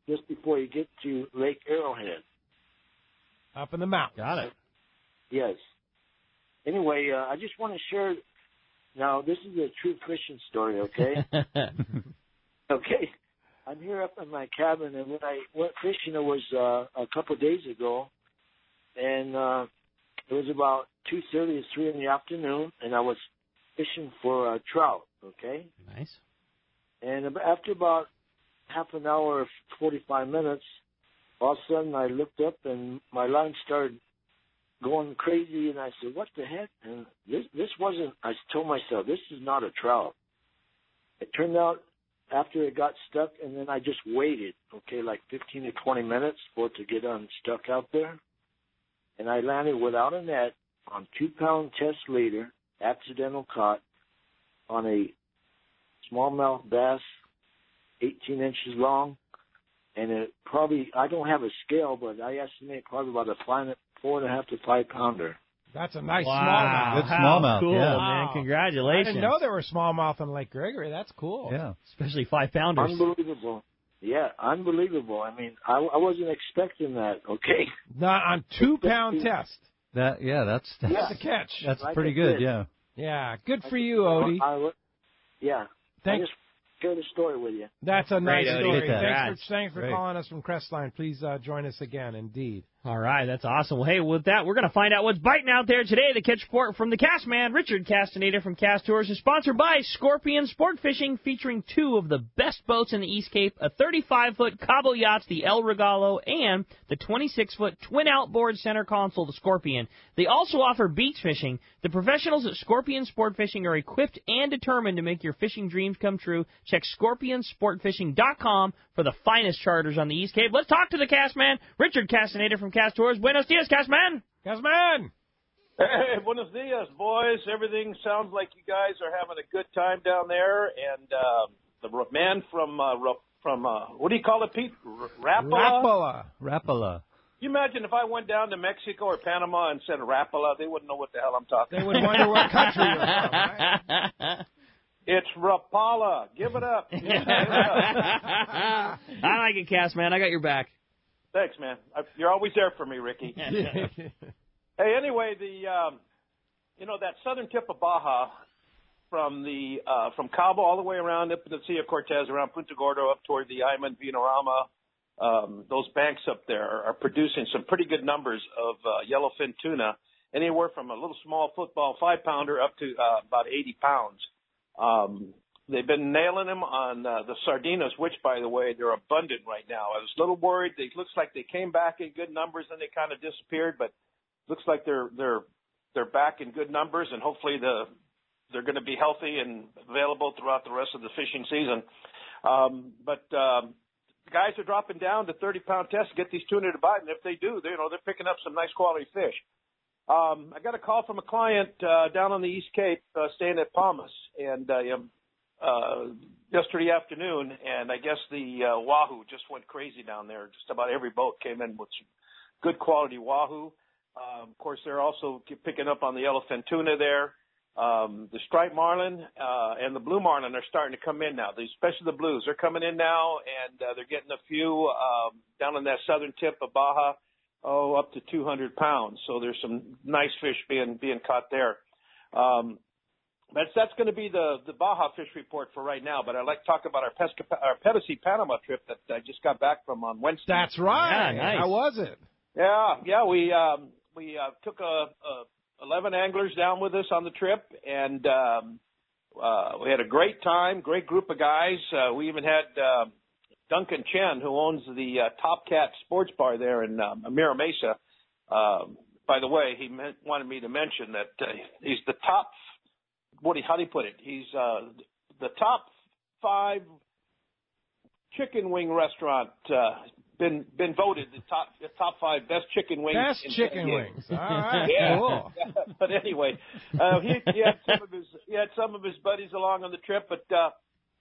just before you get to Lake Arrowhead. Up in the mountains. Got it. Yes. Anyway, I just want to share. Now, this is a true fishing story, okay? Okay. I'm here up in my cabin, and when I went fishing, it was a couple of days ago, and it was about 2:30 to 3 in the afternoon, and I was fishing for trout, okay? Nice. And after about half an hour, 45 minutes, all of a sudden I looked up and my line started going crazy, and I said, what the heck? And this wasn't, I told myself, this is not a trout. It turned out after it got stuck, and then I just waited, okay, like 15 to 20 minutes for it to get unstuck out there. And I landed without a net on 2-pound test leader, accidental caught, on a smallmouth bass, 18 inches long, and it probably, I don't have a scale, but I estimate probably about a 4.5 to 5 pounder. That's a nice smallmouth. Good smallmouth. Cool, yeah. man. Congratulations. I didn't know there were smallmouth on Lake Gregory. That's cool. Yeah. Especially 5-pounders. Unbelievable. Yeah, unbelievable. I mean, I wasn't expecting that, okay? Not on 2-pound test. That's a catch. That's Like pretty I good, said. yeah. Yeah, good for you, Odie. Yeah. Thanks. I just shared a story with you. That's a nice Odie. story. Congrats. Thanks for Great. calling us from Crestline. Please join us again, indeed. All right, that's awesome. Well, hey, with that, we're going to find out what's biting out there today. The catch report from the cast man, Richard Castaneda from Cast Tours, is sponsored by Scorpion Sport Fishing, featuring 2 of the best boats in the East Cape, a 35-foot Cabo Yachts, the El Regalo, and the 26-foot twin outboard center console, the Scorpion. They also offer beach fishing. The professionals at Scorpion Sport Fishing are equipped and determined to make your fishing dreams come true. Check ScorpionSportFishing.com for the finest charters on the East Cape. Let's talk to the cast man, Richard Castaneda from Cast Tours. Buenos dias, cast man. Cast man. Hey, buenos dias, boys. Everything sounds like you guys are having a good time down there. And the man from what do you call it, Pete? Rapala? Rapala. You imagine if I went down to Mexico or Panama and said Rapala, they wouldn't know what the hell I'm talking They about. would wonder what country you're from, right? It's Rapala. Give it up. Give it up. I like it, Cass, man. I got your back. Thanks, man. You're always there for me, Ricky. Hey, anyway, that southern tip of Baja, from Cabo all the way around up to the Sea of Cortez, around Punta Gordo up toward the Iman Vinorama, those banks up there are producing some pretty good numbers of yellowfin tuna, anywhere from a little small football 5-pounder up to about 80 pounds. They've been nailing them on the sardinas, which, by the way, they're abundant right now. I was a little worried. It looks like they came back in good numbers and they kind of disappeared, but looks like they're back in good numbers, and hopefully they're going to be healthy and available throughout the rest of the fishing season. But guys are dropping down to 30-pound tests to get these tuna to bite, and if they do, they're picking up some nice quality fish. I got a call from a client down on the East Cape staying at Palmas, and yesterday afternoon, and I guess the wahoo just went crazy down there. Just about every boat came in with some good quality wahoo. Of course, they're also picking up on the yellowfin tuna there. The striped marlin and the blue marlin are starting to come in now, especially the blues. They're coming in now, and they're getting a few down on that southern tip of Baja, up to 200 pounds. So there's some nice fish being caught there. That's going to be the Baja fish report for right now, but I'd like to talk about our Pedicee Panama trip that I just got back from on Wednesday. That's right. Yeah, nice. How was it? Yeah, we took 11 anglers down with us on the trip, and we had a great time, great group of guys. We even had Duncan Chen, who owns the Top Cat Sports Bar there in Mira Mesa. By the way, he wanted me to mention that he's the top. How do you put it? He's the top 5 chicken wing restaurant. Been voted the top 5 best chicken wings. Best chicken wings. All right. Yeah. Cool. But anyway, he had some of his buddies along on the trip, but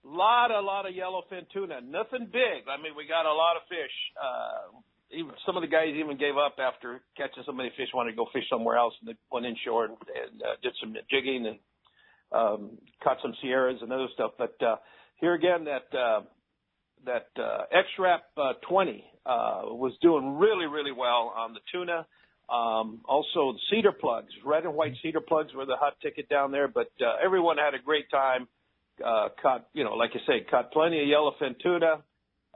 lot of yellowfin tuna. Nothing big. I mean, we got a lot of fish. Even some of the guys even gave up after catching so many fish, wanted to go fish somewhere else, and they went inshore and did some jigging and caught some sierras and other stuff. But here again, that X-Rap 20 was doing really, really well on the tuna. Also, the cedar plugs, red and white cedar plugs were the hot ticket down there. But everyone had a great time. Caught, like you say, caught plenty of yellowfin tuna.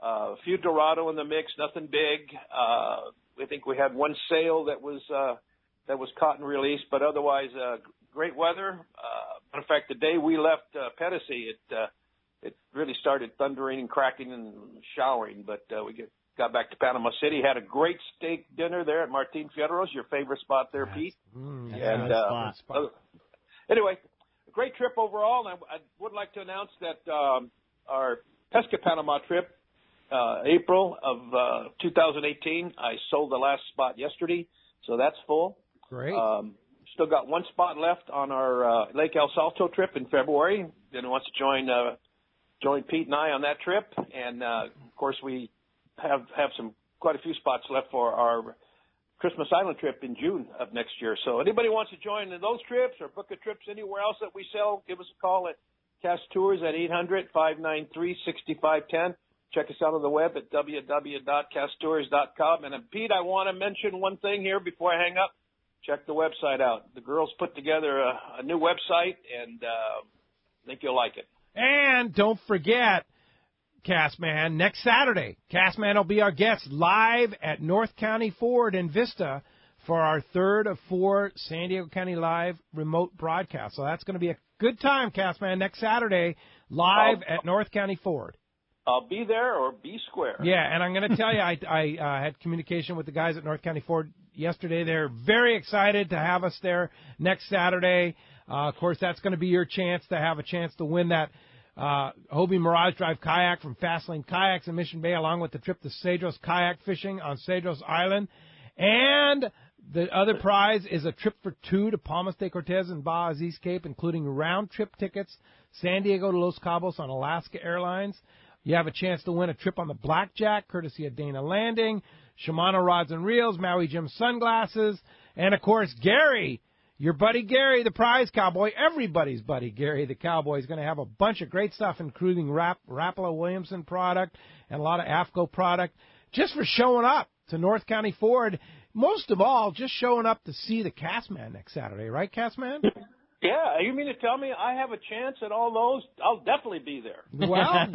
A few Dorado in the mix, nothing big. I think we had one sail that was caught and released, but otherwise great weather. In fact, the day we left Pedicee, it really started thundering and cracking and showering, but we got back to Panama City, had a great steak dinner there at Martin Fierro's, your favorite spot there, Pete. And anyway, great trip overall, and I would like to announce that our Pesca Panama trip, April of 2018, I sold the last spot yesterday, so that's full. Great. Still got one spot left on our Lake El Salto trip in February. Anyone wants to join Pete and I on that trip, and of course we have quite a few spots left for our Christmas Island trip in June of next year. So anybody wants to join in those trips or book a trips anywhere else that we sell, give us a call at Cast Tours at 800-593-6510. Check us out on the web at www.casttours.com. And Pete, I want to mention one thing here before I hang up. Check the website out. The girls put together a new website, and I think you'll like it. And don't forget, Castman, next Saturday, Castman will be our guest live at North County Ford in Vista for our 3rd of 4 San Diego County Live remote broadcast. So that's going to be a good time, Castman, next Saturday, live at North County Ford. I'll be there or be square. Yeah, and I'm going to tell you, I had communication with the guys at North County Ford yesterday. They're very excited to have us there next Saturday. Of course, that's going to be your chance to have a chance to win that Hobie Mirage Drive kayak from Fastlane Kayaks in Mission Bay, along with the trip to Cedros kayak fishing on Cedros Island. And the other prize is a trip for 2 to Palmas de Cortez and Baja's East Cape, including round-trip tickets, San Diego to Los Cabos on Alaska Airlines. You have a chance to win a trip on the Blackjack, courtesy of Dana Landing, Shimano rods and reels, Maui Jim sunglasses, and, of course, Gary, your buddy Gary, the prize cowboy, everybody's buddy Gary, the cowboy, is going to have a bunch of great stuff, including Rapala Williamson product and a lot of AFCO product, just for showing up to North County Ford. Most of all, just showing up to see the Castman next Saturday, right, Castman? Yeah, you mean to tell me I have a chance at all those? I'll definitely be there. Well,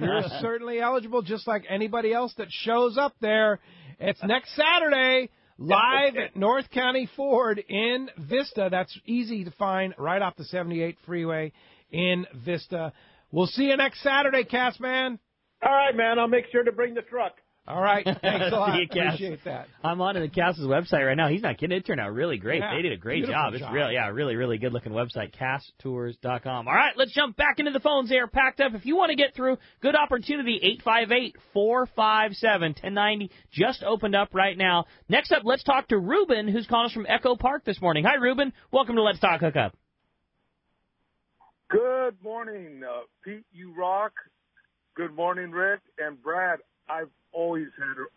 you're certainly eligible, just like anybody else that shows up there. It's next Saturday, live at North County Ford in Vista. That's easy to find right off the 78 freeway in Vista. We'll see you next Saturday, Castman. All right, man. I'll make sure to bring the truck. All right. Thanks a lot. See you, Cass. Appreciate that. I'm on the Cass's website right now. He's not kidding. It turned out really great. Yeah, they did a great beautiful job. It's really good looking website, CassTours.com. All right, let's jump back into the phones. They are packed up. If you want to get through, good opportunity, 858-457-1090. Just opened up right now. Next up, let's talk to Ruben, who's calling us from Echo Park this morning. Hi, Ruben. Welcome to Let's Talk Hookup. Good morning, Pete, you rock. Good morning, Rick and Brad. I've always had a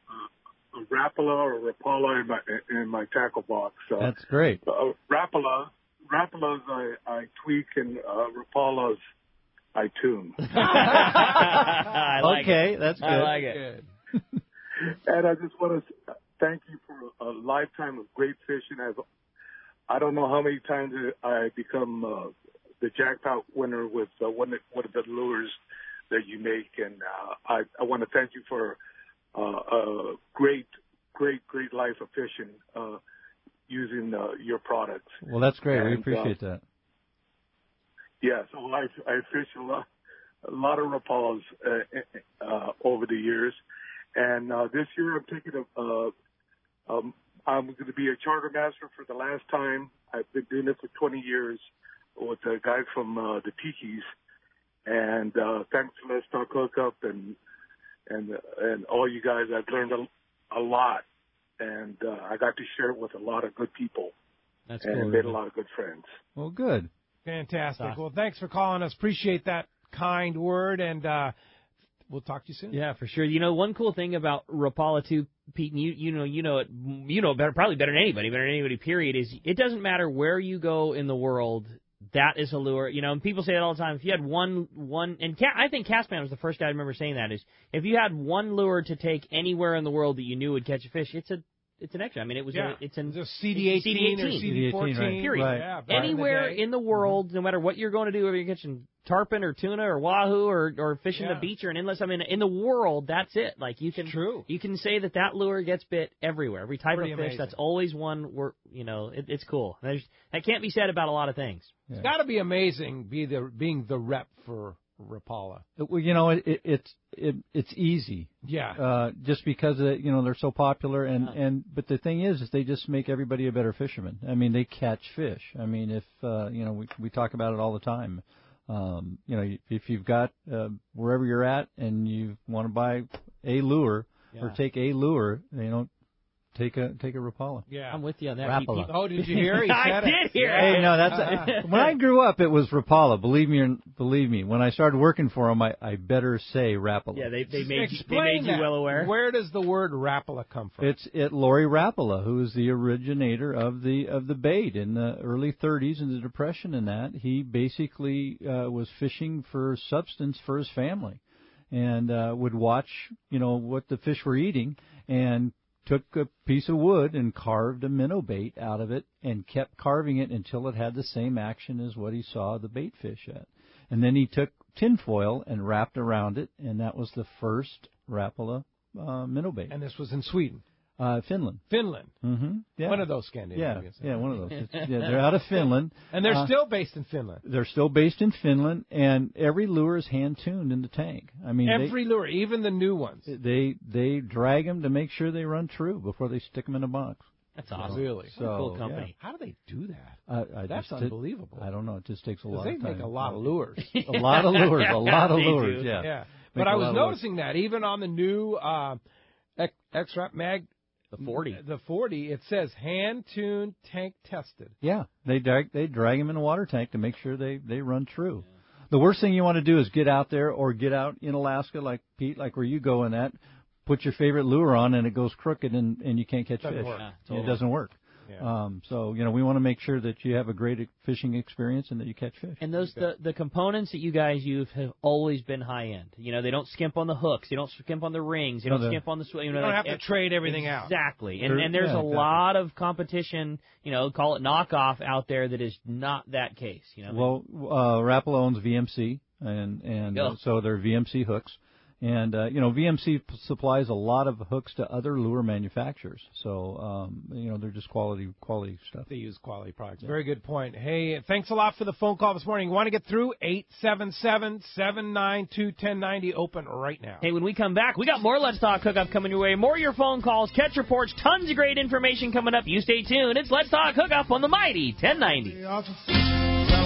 Rapala or a Rapala in my tackle box. That's great. Rapalas I tweak, and Rapalas I tune. I like okay, it. That's good. I like it. And I just want to thank you for a lifetime of great fishing. I don't know how many times I become the jackpot winner with one of the lures that you make, and I want to thank you for a great life of fishing using your products. Well, that's great. And, we appreciate that. Yeah, so I fish a lot of Rapalas over the years, and this year I'm taking I'm going to be a charter master for the last time. I've been doing it for 20 years with a guy from the Tikis. And thanks to Let's Talk Hookup and all you guys, I've learned a lot, and I got to share it with a lot of good people. That's and cool. made a lot of good friends. Well, good. Fantastic. Awesome. Well, thanks for calling us. Appreciate that kind word, and we'll talk to you soon. Yeah, for sure. One cool thing about Rapala too, Pete, and you know it better, probably better than anybody, period, is it doesn't matter where you go in the world. That is a lure, and people say that all the time. If you had one, and I think Castman was the first guy I remember saying that, is if you had one lure to take anywhere in the world that you knew would catch a fish, it's an extra. I mean, it's a CD18 or CD14, right. period. Right. Yeah, Anywhere in the world, no matter what you're going to do, whether you're catching tarpon or tuna or wahoo or fishing the beach or an inlet, I mean, in the world, that's it. Like you can say that lure gets bit everywhere. Every type of fish, amazing. that's always one where it's cool. That can't be said about a lot of things. It's got to be amazing being the rep for Rapala. Well, it's easy. Yeah. Just because they're so popular, but the thing is they just make everybody a better fisherman. I mean, they catch fish. I mean, if we talk about it all the time. If you've got wherever you're at and you want to buy a lure or take a lure, take a Rapala. Yeah, I'm with you on that. Rapala. Oh, did you hear? He said I did hear. Hey, no, that's when I grew up, it was Rapala. Believe me. When I started working for them, I better say Rapala. Yeah, they made you well aware. Where does the word Rapala come from? It's Lori Rapala, who is the originator of the bait in the early 30s in the Depression. And that he basically was fishing for substance for his family, and would watch what the fish were eating and took a piece of wood and carved a minnow bait out of it and kept carving it until it had the same action as what he saw the bait fish at. And then he took tinfoil and wrapped around it, and that was the first Rapala minnow bait. And this was in Sweden? Finland. Finland. Mm-hmm. Yeah. One of those Scandinavians. Yeah, one of those. They're out of Finland. And they're still based in Finland. They're still based in Finland, and every lure is hand-tuned in the tank. I mean, every lure, even the new ones. They drag them to make sure they run true before they stick them in a box. That's awesome. Really? So, cool company. Yeah. How do they do that? That's unbelievable. I don't know. It just takes a lot of time. They make a lot of lures. A lot of lures. A lot of lures. Yeah. But I was noticing that even on the new X-Rap Mag, the 40, it says hand-tuned, tank-tested. Yeah, they drag them in a water tank to make sure they run true. Yeah. The worst thing you want to do is get out there or get out in Alaska like Pete, like where you go in that, put your favorite lure on and it goes crooked and you can't catch fish. Work. Yeah, Totally. It doesn't work. Yeah. So, we want to make sure that you have a great fishing experience and that you catch fish. And the components that you guys use have always been high end. They don't skimp on the hooks, they don't skimp on the rings, they don't skimp on the you don't have to trade everything out. Exactly. And there's a lot of competition, call it knockoff out there that is not that case. Well, Rapala owns VMC and so they're VMC hooks. And, VMC supplies a lot of hooks to other lure manufacturers. So, they're just quality stuff. They use quality products. Yeah. Very good point. Hey, thanks a lot for the phone call this morning. You want to get through? 877-792-1090, open right now. Hey, when we come back, we got more Let's Talk Hookup coming your way. More of your phone calls, catch reports, tons of great information coming up. You stay tuned. It's Let's Talk Hookup on the Mighty 1090.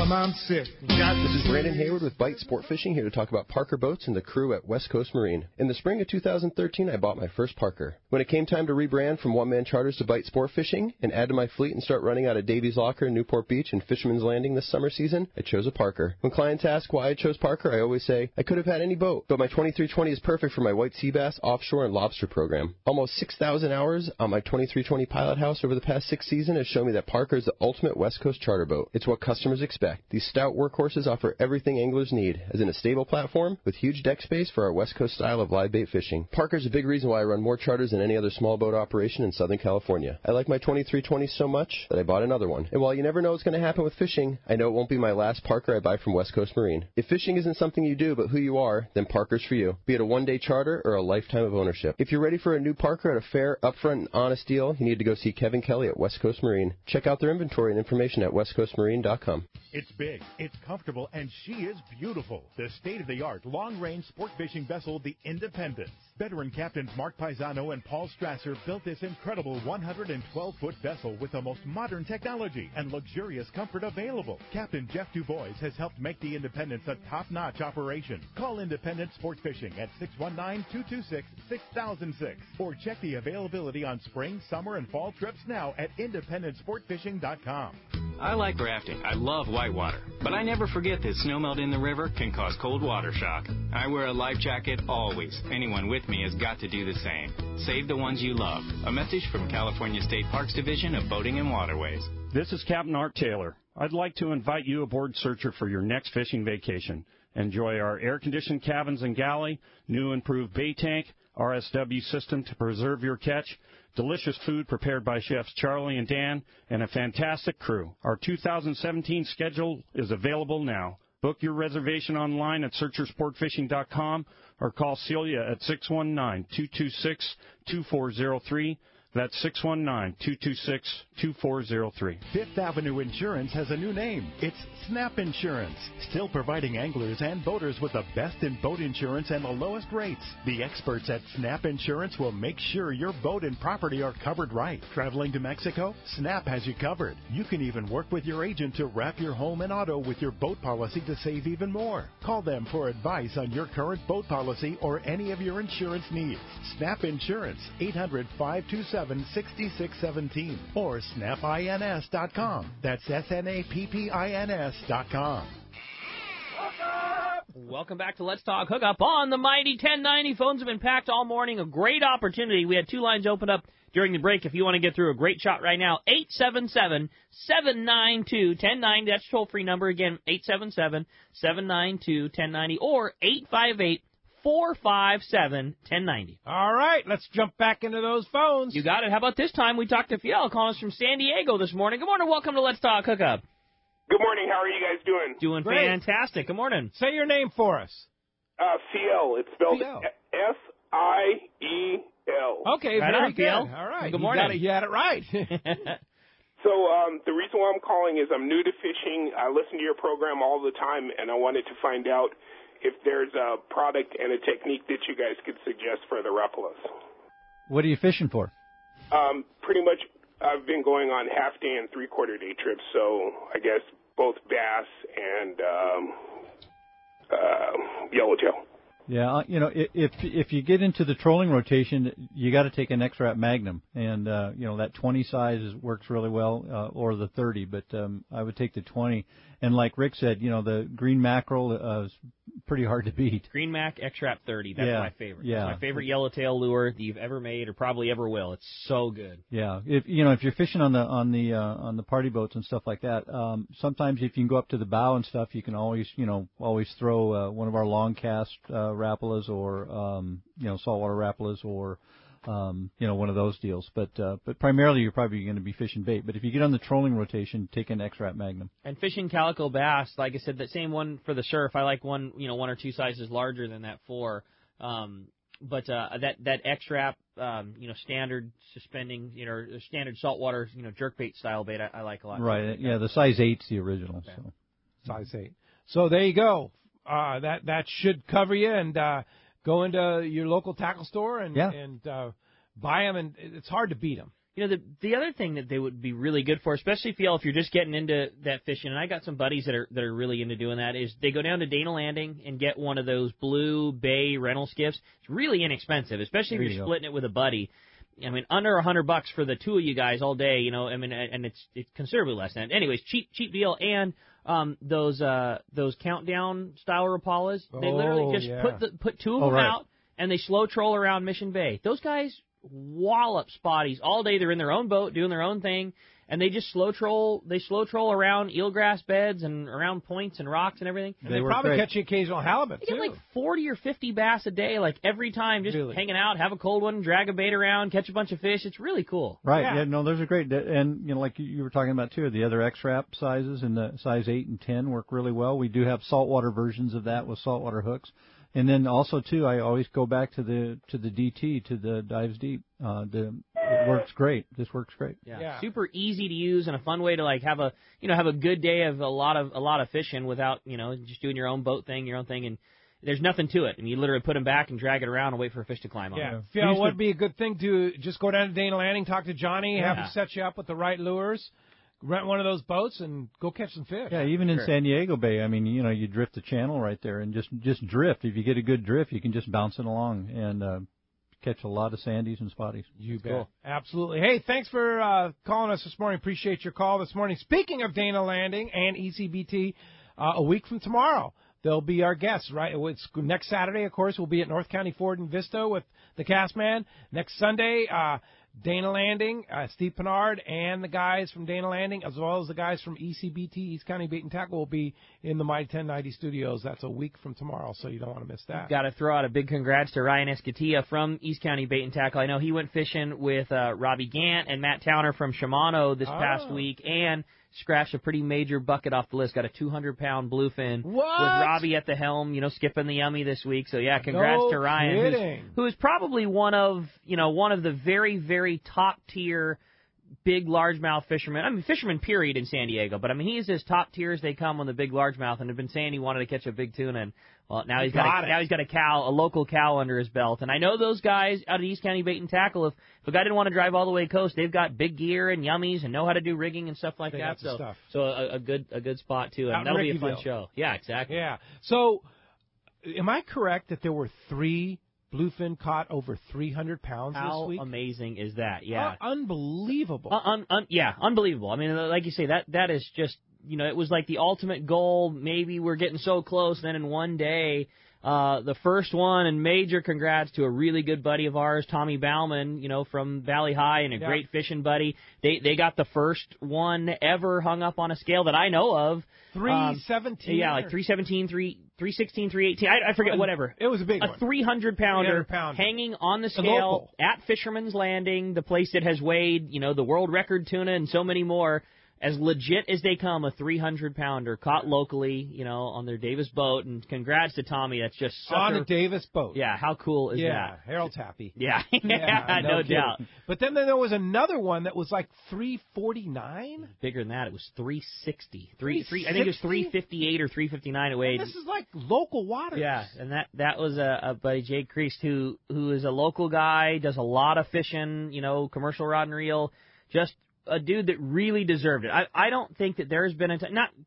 I'm sick. This is Brandon Hayward with Bite Sport Fishing, here to talk about Parker Boats and the crew at West Coast Marine. In the spring of 2013, I bought my first Parker. When it came time to rebrand from one-man charters to Bite Sport Fishing and add to my fleet and start running out of Davies Locker, Newport Beach, and Fisherman's Landing this summer season, I chose a Parker. When clients ask why I chose Parker, I always say, I could have had any boat, but my 2320 is perfect for my white sea bass, offshore, and lobster program. Almost 6,000 hours on my 2320 Pilot House over the past 6 seasons has shown me that Parker is the ultimate West Coast charter boat. It's what customers expect. These stout workhorses offer everything anglers need, as in a stable platform with huge deck space for our West Coast style of live bait fishing. Parker's a big reason why I run more charters than any other small boat operation in Southern California. I like my 2320 so much that I bought another one. And while you never know what's going to happen with fishing, I know it won't be my last Parker I buy from West Coast Marine. If fishing isn't something you do but who you are, then Parker's for you, be it a one-day charter or a lifetime of ownership. If you're ready for a new Parker at a fair, upfront, and honest deal, you need to go see Kevin Kelly at West Coast Marine. Check out their inventory and information at westcoastmarine.com. It's big, it's comfortable, and she is beautiful. The state-of-the-art long-range sport fishing vessel, the Independence. Veteran captains Mark Paisano and Paul Strasser built this incredible 112-foot vessel with the most modern technology and luxurious comfort available. Captain Jeff Dubois has helped make the Independence a top-notch operation. Call Independence Sport Fishing at 619-226-6006 or check the availability on spring, summer, and fall trips now at IndependenceSportFishing.com. I like rafting. I love whitewater. But I never forget that snowmelt in the river can cause cold water shock. I wear a life jacket always. Anyone with me has got to do the same. Save the ones you love. A message from California State Parks Division of Boating and Waterways. This is Captain Art Taylor. I'd like to invite you aboard Searcher for your next fishing vacation. Enjoy our air-conditioned cabins and galley, new improved bait tank, RSW system to preserve your catch, delicious food prepared by chefs Charlie and Dan, and a fantastic crew. Our 2017 schedule is available now. Book your reservation online at searchersportfishing.com or call Celia at 619-226-2403. That's 619-226-2403. Fifth Avenue Insurance has a new name. It's Snap Insurance, still providing anglers and boaters with the best in boat insurance and the lowest rates. The experts at Snap Insurance will make sure your boat and property are covered right. Traveling to Mexico? Snap has you covered. You can even work with your agent to wrap your home and auto with your boat policy to save even more. Call them for advice on your current boat policy or any of your insurance needs. Snap Insurance, 800-527-6617 or snapins.com. That's SNAPPINS.com. Welcome back to Let's Talk Hookup on the Mighty 1090. Phones have been packed all morning. A great opportunity. We had 2 lines open up during the break. If you want to get through, a great shot right now. 877-792-1090. That's toll-free number again. 877-792-1090 or 858-457-1090. All right, let's jump back into those phones. You got it. How about this time? We talked to Fiel calling us from San Diego this morning. Good morning. Welcome to Let's Talk Hookup. Good morning. How are you guys doing? Doing Great. Fantastic. Good morning. Say your name for us. Fiel. It's spelled Fiel. Fiel. Okay, right very on, good. Fiel. All right. Good morning. You had it right. So the reason why I'm calling is I'm new to fishing. I listen to your program all the time, and I wanted to find out if there's a product and a technique that you guys could suggest for the Rapalas. What are you fishing for? Pretty much I've been going on half-day and three-quarter-day trips, so I guess both bass and yellowtail. Yeah, if you get into the trolling rotation, you got to take an X-Rap Magnum, and that 20 size works really well, or the 30. But I would take the 20. And like Rick said, the green mackerel is pretty hard to beat. Green Mac X-Wrap 30. That's my favorite. Yeah. That's my favorite yellowtail lure that you've ever made or probably ever will. It's so good. Yeah. If you're fishing on the party boats and stuff like that, sometimes if you can go up to the bow and stuff, you can always throw one of our long cast Rapalas or saltwater Rapalas or one of those deals. But primarily you're probably going to be fishing bait. But if you get on the trolling rotation, take an X-Wrap Magnum. And fishing calico bass, like I said, that same one for the surf. I like one or two sizes larger than that for. But that X-Wrap, standard suspending, standard saltwater, jerkbait style bait, I like a lot. Right. Yeah, the size 8's the original. Okay. So. Size 8. So there you go. That should cover you, and go into your local tackle store and buy them, and it's hard to beat them. The other thing that they would be really good for, especially if you're just getting into that fishing, and I got some buddies that are really into doing that, is they go down to Dana Landing and get one of those blue bay rental skiffs. It's really inexpensive, especially if you're splitting it with a buddy. I mean, under $100 for the two of you guys all day, and it's considerably less than that. Anyways, cheap deal, and those countdown style Rapalas, they literally just put two of them out, and they slow troll around Mission Bay. Those guys wallop spotties all day. They're in their own boat doing their own thing, and they just slow troll around eelgrass beds and around points and rocks and everything. And they probably catch the occasional halibut You get like 40 or 50 bass a day, like every time, just hanging out, have a cold one, drag a bait around, catch a bunch of fish. It's really cool. Right. Yeah. No, those are great. And like you were talking about too, the other X-Wrap sizes and the size 8 and 10 work really well. We do have saltwater versions of that with saltwater hooks. And then also too, I always go back to the DT, to the Dives Deep. It works great. This works great. Yeah. Super easy to use and a fun way to like have a good day of a lot of fishing without just doing your own boat thing, your own thing, and there's nothing to it. And you literally put them back and drag it around and wait for a fish to climb on. Yeah. If what would be a good thing to just go down to Dana Landing, talk to Johnny, have him set you up with the right lures. Rent one of those boats and go catch some fish. Yeah, even in San Diego Bay, I mean, you drift the channel right there and just drift. If you get a good drift, you can just bounce it along and catch a lot of sandies and spotties. You bet. Cool. Absolutely. Hey, thanks for calling us this morning. Appreciate your call this morning. Speaking of Dana Landing and ECBT, a week from tomorrow, they'll be our guests, right? It's next Saturday, of course, we'll be at North County Ford and Vista with the Castman. Next Sunday, Dana Landing, Steve Pinard, and the guys from Dana Landing, as well as the guys from ECBT, East County Bait and Tackle, will be in the Mighty 1090 studios. That's a week from tomorrow, so you don't want to miss that. Got to throw out a big congrats to Ryan Escatilla from East County Bait and Tackle. I know he went fishing with Robbie Gant and Matt Towner from Shimano this past week, and scratched a pretty major bucket off the list. Got a 200-pound bluefin with Robbie at the helm, skipping the yummy this week. So yeah, congrats to Ryan, who is probably one of the very, very top tier big largemouth fishermen. I mean, fishermen period in San Diego, but I mean he's as top tier as they come on the big largemouth, and have been saying he wanted to catch a big tuna. And well, now he's got a local cow under his belt. And I know those guys out of East County Bait and Tackle, if a guy didn't want to drive all the way coast, they've got big gear and yummies and know how to do rigging and stuff like that. So a good spot too, and that'll be a fun show. Yeah, exactly. Yeah. So, am I correct that there were 3 bluefin caught over 300 pounds this week? How amazing is that? Yeah, unbelievable. Unbelievable. I mean, like you say, that is just. It was like the ultimate goal. Maybe we're getting so close. Then in one day, the first one, and major congrats to a really good buddy of ours, Tommy Bauman, from Valley High, and a great fishing buddy. They got the first one ever hung up on a scale that I know of. 317. Yeah, like 317, 316, 318. I forget, whatever. It was a big one. A 300-pounder hanging on the scale at Fisherman's Landing, the place that has weighed, the world record tuna and so many more. As legit as they come, a 300-pounder caught locally, on their Davis boat. And congrats to Tommy. That's just on a Davis boat. Yeah, how cool is that? Yeah, Harold's happy. Yeah, no doubt. But then there was another one that was like 349. Bigger than that. It was 360. I think it was 358 or 359 it weighed. And this is like local waters. Yeah, and that was a buddy, Jake Creast, who is a local guy, does a lot of fishing, commercial rod and reel, just a dude that really deserved it. I don't think that there's been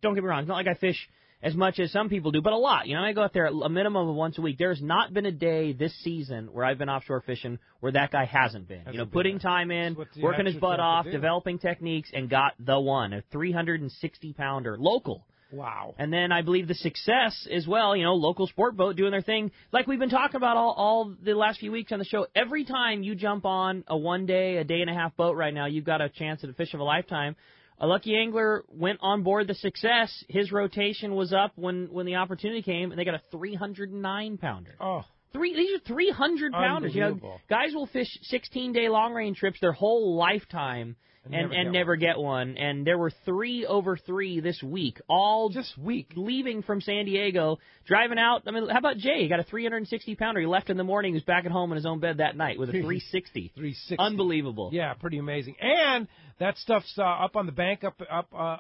don't get me wrong, it's not like I fish as much as some people do, but a lot. I go out there a minimum of once a week. There's not been a day this season where I've been offshore fishing where that guy hasn't been. Putting time in, working his butt off, developing techniques, and got the one, a 360-pounder local. Wow. And then I believe the Success as well, local sport boat doing their thing. Like we've been talking about all the last few weeks on the show, every time you jump on a 1 day, a day and a half boat right now, you've got a chance at a fish of a lifetime. A lucky angler went on board the Success. His rotation was up when the opportunity came, and they got a 309-pounder. Oh. These are 300-pounders. Guys will fish 16-day long-range trips their whole lifetime and never get one. And there were 3 over 3 this week, all just leaving from San Diego, driving out. I mean, how about Jay? He got a 360-pounder. He left in the morning. He was back at home in his own bed that night with a 360. 360. Unbelievable. Yeah, pretty amazing. And that stuff's up on the bank, up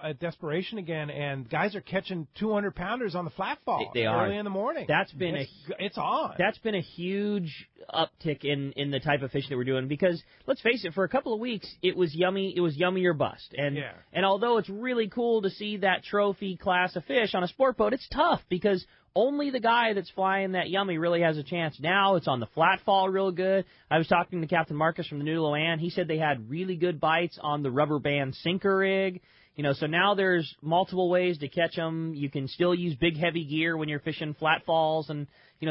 at Desperation again, and guys are catching 200-pounders on the flat fall early in the morning. It's on. That's been a huge uptick in the type of fishing that we're doing because, let's face it, for a couple of weeks, it was yummy or bust. And although it's really cool to see that trophy class of fish on a sport boat, it's tough because only the guy that's flying that yummy really has a chance. Now it's on the flat fall real good. I was talking to Captain Marcus from the New Loan. He said they had really good bites on the rubber band sinker rig. So now there's multiple ways to catch them. You can still use big, heavy gear when you're fishing flat falls and,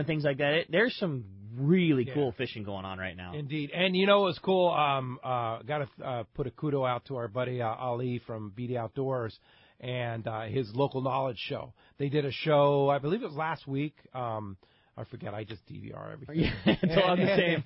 things like that. There's some really cool fishing going on right now. Indeed. And it was cool. Got to put a kudo out to our buddy Ali from BD Outdoors and his local knowledge show. They did a show, I believe it was last week. I forget. I just DVR everything. Yeah, it's all the same.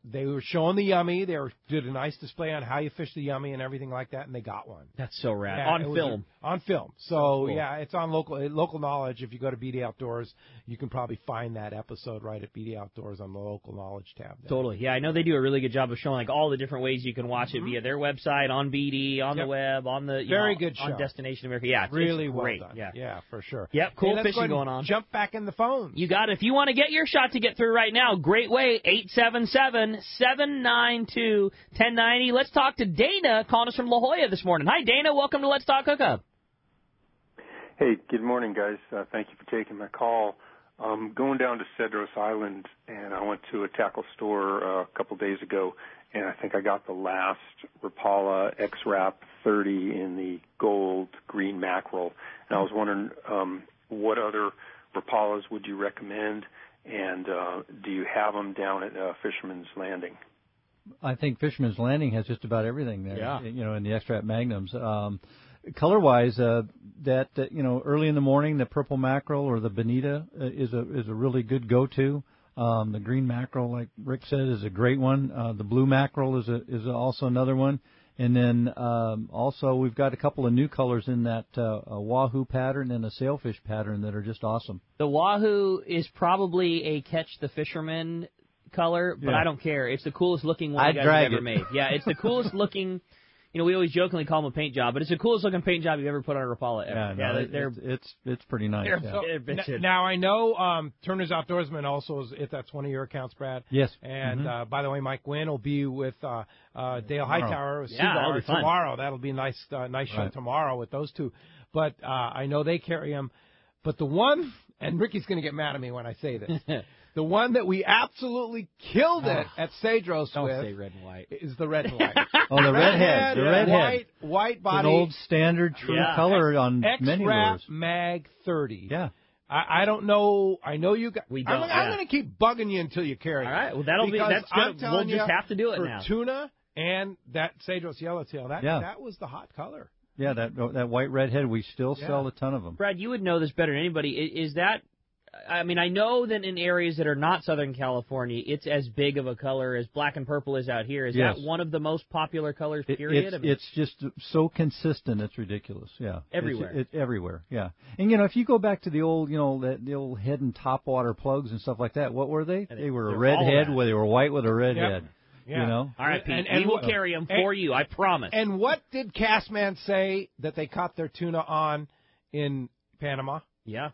They were showing the yummy. They did a nice display on how you fish the yummy and everything like that, and they got one. That's so rad. Yeah, on film. On film. So, cool. Yeah, it's on local knowledge. If you go to BD Outdoors, you can probably find that episode right at BD Outdoors on the local knowledge tab. There. Totally. Yeah, I know they do a really good job of showing all the different ways you can watch it via their website, on BD, on the web, on the very good show. On Destination America. Yeah, it's really great. Well done. Yeah, for sure. Yep, cool fishing going on. Jump back in the phones. You got it. If you want to get your shot to get through right now, great way, 877-792-1090. Let's talk to Dana calling us from La Jolla this morning. Hi, Dana. Welcome to Let's Talk Hookup. Hey, good morning, guys. Thank you for taking my call. Going down to Cedros Island, and I went to a tackle store a couple days ago, and I think I got the last Rapala X-Rap 30 in the gold green mackerel. And I was wondering what other Rapalas would you recommend, and do you have them down at Fisherman's Landing? I think Fisherman's Landing has just about everything there. Yeah. In the X-Rap Magnums. Color-wise, early in the morning, the purple mackerel or the bonita is a really good go-to. The green mackerel, like Rick said, is a great one. The blue mackerel is also another one. And then also we've got a couple of new colors in that wahoo pattern and a sailfish pattern that are just awesome. The wahoo is probably a catch the fisherman color, but I don't care. It's the coolest looking one you guys have ever made. Yeah, it's the coolest looking. We always jokingly call them a paint job, but it's the coolest looking paint job you've ever put on a Rapala ever. It's pretty nice. Now I know Turner's Outdoorsman also that's one of your accounts, Brad. Yes. And by the way, Mike Gwynn will be with Dale Hightower that'll be fun. tomorrow. That'll be a nice show tomorrow with those two. But I know they carry them. But the one, and Ricky's going to get mad at me when I say this. The one that we absolutely killed it at Cedros Don't with say red and white. is the red and white. Oh, the redhead. The redhead. White body. An old standard true color on many X-Rap lures. Mag 30. Yeah. I don't know. I know you got. We don't. I'm going to keep bugging you until you carry it. All right. Well, that's good. We'll just have to do it for now. Tuna and that Cedros Yellowtail. That was the hot color. Yeah, that white redhead. We still sell a ton of them. Brad, you would know this better than anybody. Is that? I mean, I know that in areas that are not Southern California, it's as big of a color as black and purple is out here. Is that one of the most popular colors, period? It's just so consistent, it's ridiculous, yeah. Everywhere. It's everywhere, yeah. And, if you go back to the old, the old head and topwater plugs and stuff like that, what were they? They were a red head where they were white with a red head. Yeah. All right, Pete, we will carry them for you, I promise. And what did Castman say that they caught their tuna on in Panama? Yeah,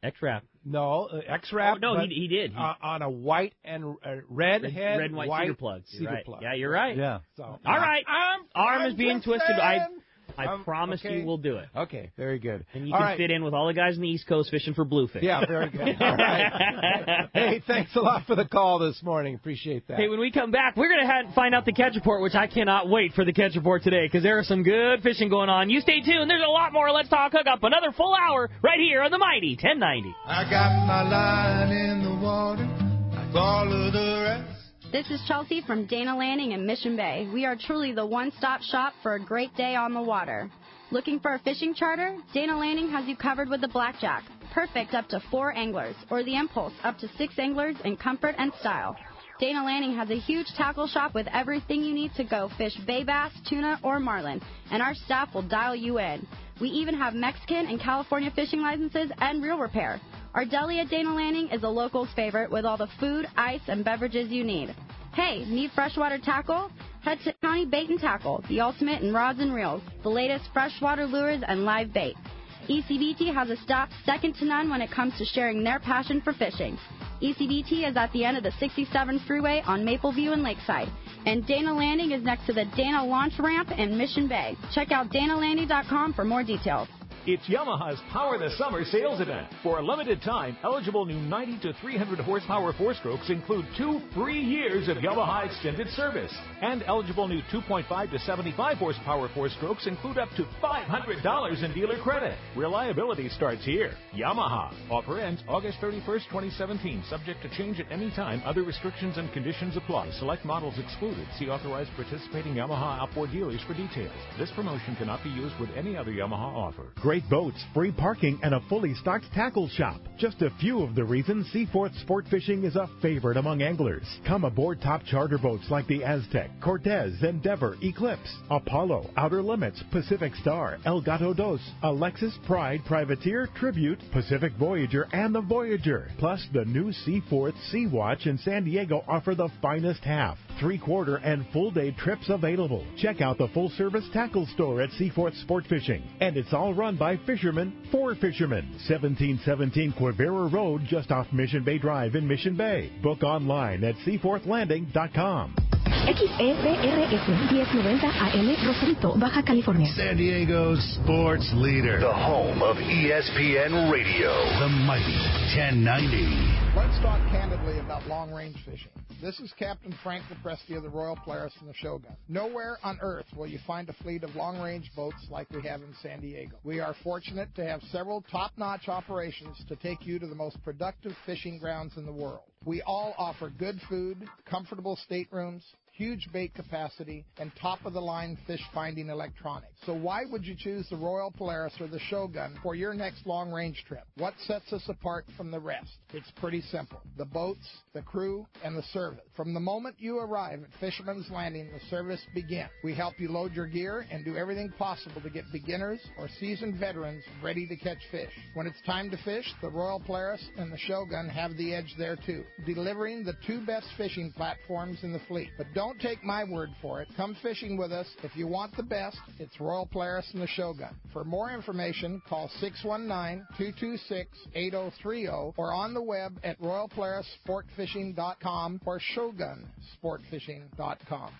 X-Rap. No, X-Rap. Oh, no, he did. On a white and red head. Red and white cedar plugs. Cedar plug. Yeah, you're right. Yeah. So, all right. Arm is being twisted. I promise you we'll do it. Okay, very good. And you can fit in with all the guys on the East Coast fishing for bluefish. Yeah, very good. All right. Hey, thanks a lot for the call this morning. Appreciate that. Hey, when we come back, we're going to find out the catch report, which I cannot wait for the catch report today because there is some good fishing going on. You stay tuned. There's a lot more. Let's Talk Hookup. Another full hour right here on the Mighty 1090. I got my line in the water like all of the rest. This is Chelsea from Dana Landing in Mission Bay. We are truly the one-stop shop for a great day on the water. Looking for a fishing charter? Dana Landing has you covered with the Blackjack. Perfect up to 4 anglers, or the Impulse up to 6 anglers in comfort and style. Dana Landing has a huge tackle shop with everything you need to go fish bay bass, tuna, or marlin, and our staff will dial you in. We even have Mexican and California fishing licenses and reel repair. Our deli at Dana Landing is a local's favorite with all the food, ice, and beverages you need. Hey, need freshwater tackle? Head to County Bait and Tackle, the ultimate in rods and reels, the latest freshwater lures and live bait. ECBT has a staff second to none when it comes to sharing their passion for fishing. ECBT is at the end of the 67 freeway on Mapleview and Lakeside. And Dana Landing is next to the Dana Launch Ramp in Mission Bay. Check out danalanding.com for more details. It's Yamaha's Power the Summer sales event. For a limited time, eligible new 90 to 300 horsepower four-strokes include 2 free years of Yamaha extended service. And eligible new 2.5 to 75 horsepower four-strokes include up to $500 in dealer credit. Reliability starts here. Yamaha. Offer ends August 31st, 2017. Subject to change at any time. Other restrictions and conditions apply. Select models excluded. See authorized participating Yamaha outboard dealers for details. This promotion cannot be used with any other Yamaha offer. Great boats, free parking, and a fully stocked tackle shop. Just a few of the reasons Seaforth Sport Fishing is a favorite among anglers. Come aboard top charter boats like the Aztec, Cortez, Endeavor, Eclipse, Apollo, Outer Limits, Pacific Star, El Gato Dos, Alexis, Pride, Privateer, Tribute, Pacific Voyager, and the Voyager. Plus, the new Seaforth Sea Watch in San Diego offer the finest half, 3/4, and full-day trips available. Check out the full-service tackle store at Seaforth Sport Fishing. And it's all run by fishermen for fishermen. 1717 Quivira Road, just off Mission Bay Drive in Mission Bay. Book online at seaforthlanding.com. XEBRS 1090 AM Rosarito, Baja California. San Diego's sports leader. The home of ESPN Radio. The Mighty 1090. Let's talk candidly about long-range fishing. This is Captain Frank DePresti of the Royal Polaris and the Shogun. Nowhere on earth will you find a fleet of long-range boats like we have in San Diego. We are fortunate to have several top-notch operations to take you to the most productive fishing grounds in the world. We all offer good food, comfortable staterooms, huge bait capacity, and top-of-the-line fish-finding electronics. So why would you choose the Royal Polaris or the Shogun for your next long-range trip? What sets us apart from the rest? It's pretty simple. The boats, the crew, and the service. From the moment you arrive at Fisherman's Landing, the service begins. We help you load your gear and do everything possible to get beginners or seasoned veterans ready to catch fish. When it's time to fish, the Royal Polaris and the Shogun have the edge there too, delivering the 2 best fishing platforms in the fleet. But don't take my word for it. Come fishing with us. If you want the best, it's Royal Polaris and the Shogun. For more information, call 619-226-8030 or on the web at royalpolarissportfishing.com or shogunsportfishing.com.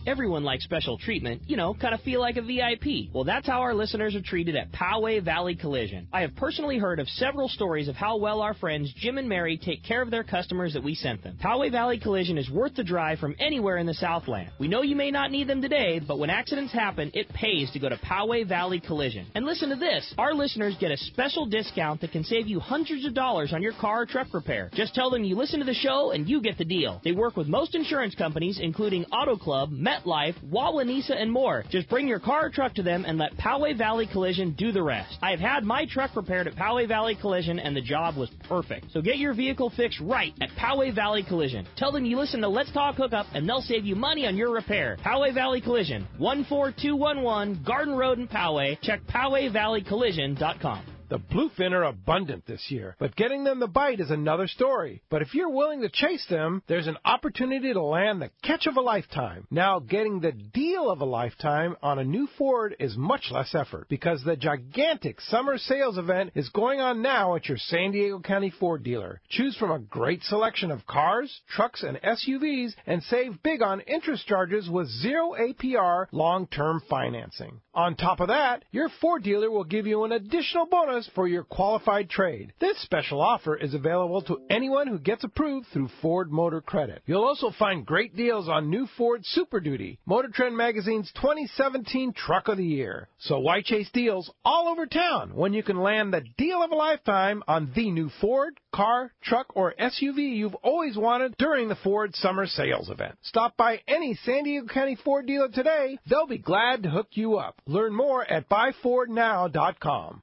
Everyone likes special treatment, kind of feel like a VIP. Well, that's how our listeners are treated at Poway Valley Collision. I have personally heard of several stories of how well our friends Jim and Mary take care of their customers that we sent them. Poway Valley Collision is worth the drive from anywhere in the Southland. We know you may not need them today, but when accidents happen, it pays to go to Poway Valley Collision. And listen to this. Our listeners get a special discount that can save you hundreds of dollars on your car or truck repair. Just tell them you listen to the show and you get the deal. They work with most insurance companies, including Auto Club, MetLife, Wawanesa, and more. Just bring your car or truck to them and let Poway Valley Collision do the rest. I have had my truck repaired at Poway Valley Collision and the job was perfect. So get your vehicle fixed right at Poway Valley Collision. Tell them you listen to Let's Talk Hookup and they'll save you money on your repair. Poway Valley Collision, 14211 Garden Road in Poway. Check PowayValleyCollision.com. The bluefin are abundant this year, but getting them to bite is another story. But if you're willing to chase them, there's an opportunity to land the catch of a lifetime. Now, getting the deal of a lifetime on a new Ford is much less effort because the gigantic summer sales event is going on now at your San Diego County Ford dealer. Choose from a great selection of cars, trucks, and SUVs and save big on interest charges with 0 APR long-term financing. On top of that, your Ford dealer will give you an additional bonus for your qualified trade. This special offer is available to anyone who gets approved through Ford Motor Credit. You'll also find great deals on new Ford Super Duty, Motor Trend Magazine's 2017 Truck of the Year. So why chase deals all over town when you can land the deal of a lifetime on the new Ford, car, truck, or SUV you've always wanted during the Ford Summer Sales Event? Stop by any San Diego County Ford dealer today. They'll be glad to hook you up. Learn more at buyfordnow.com.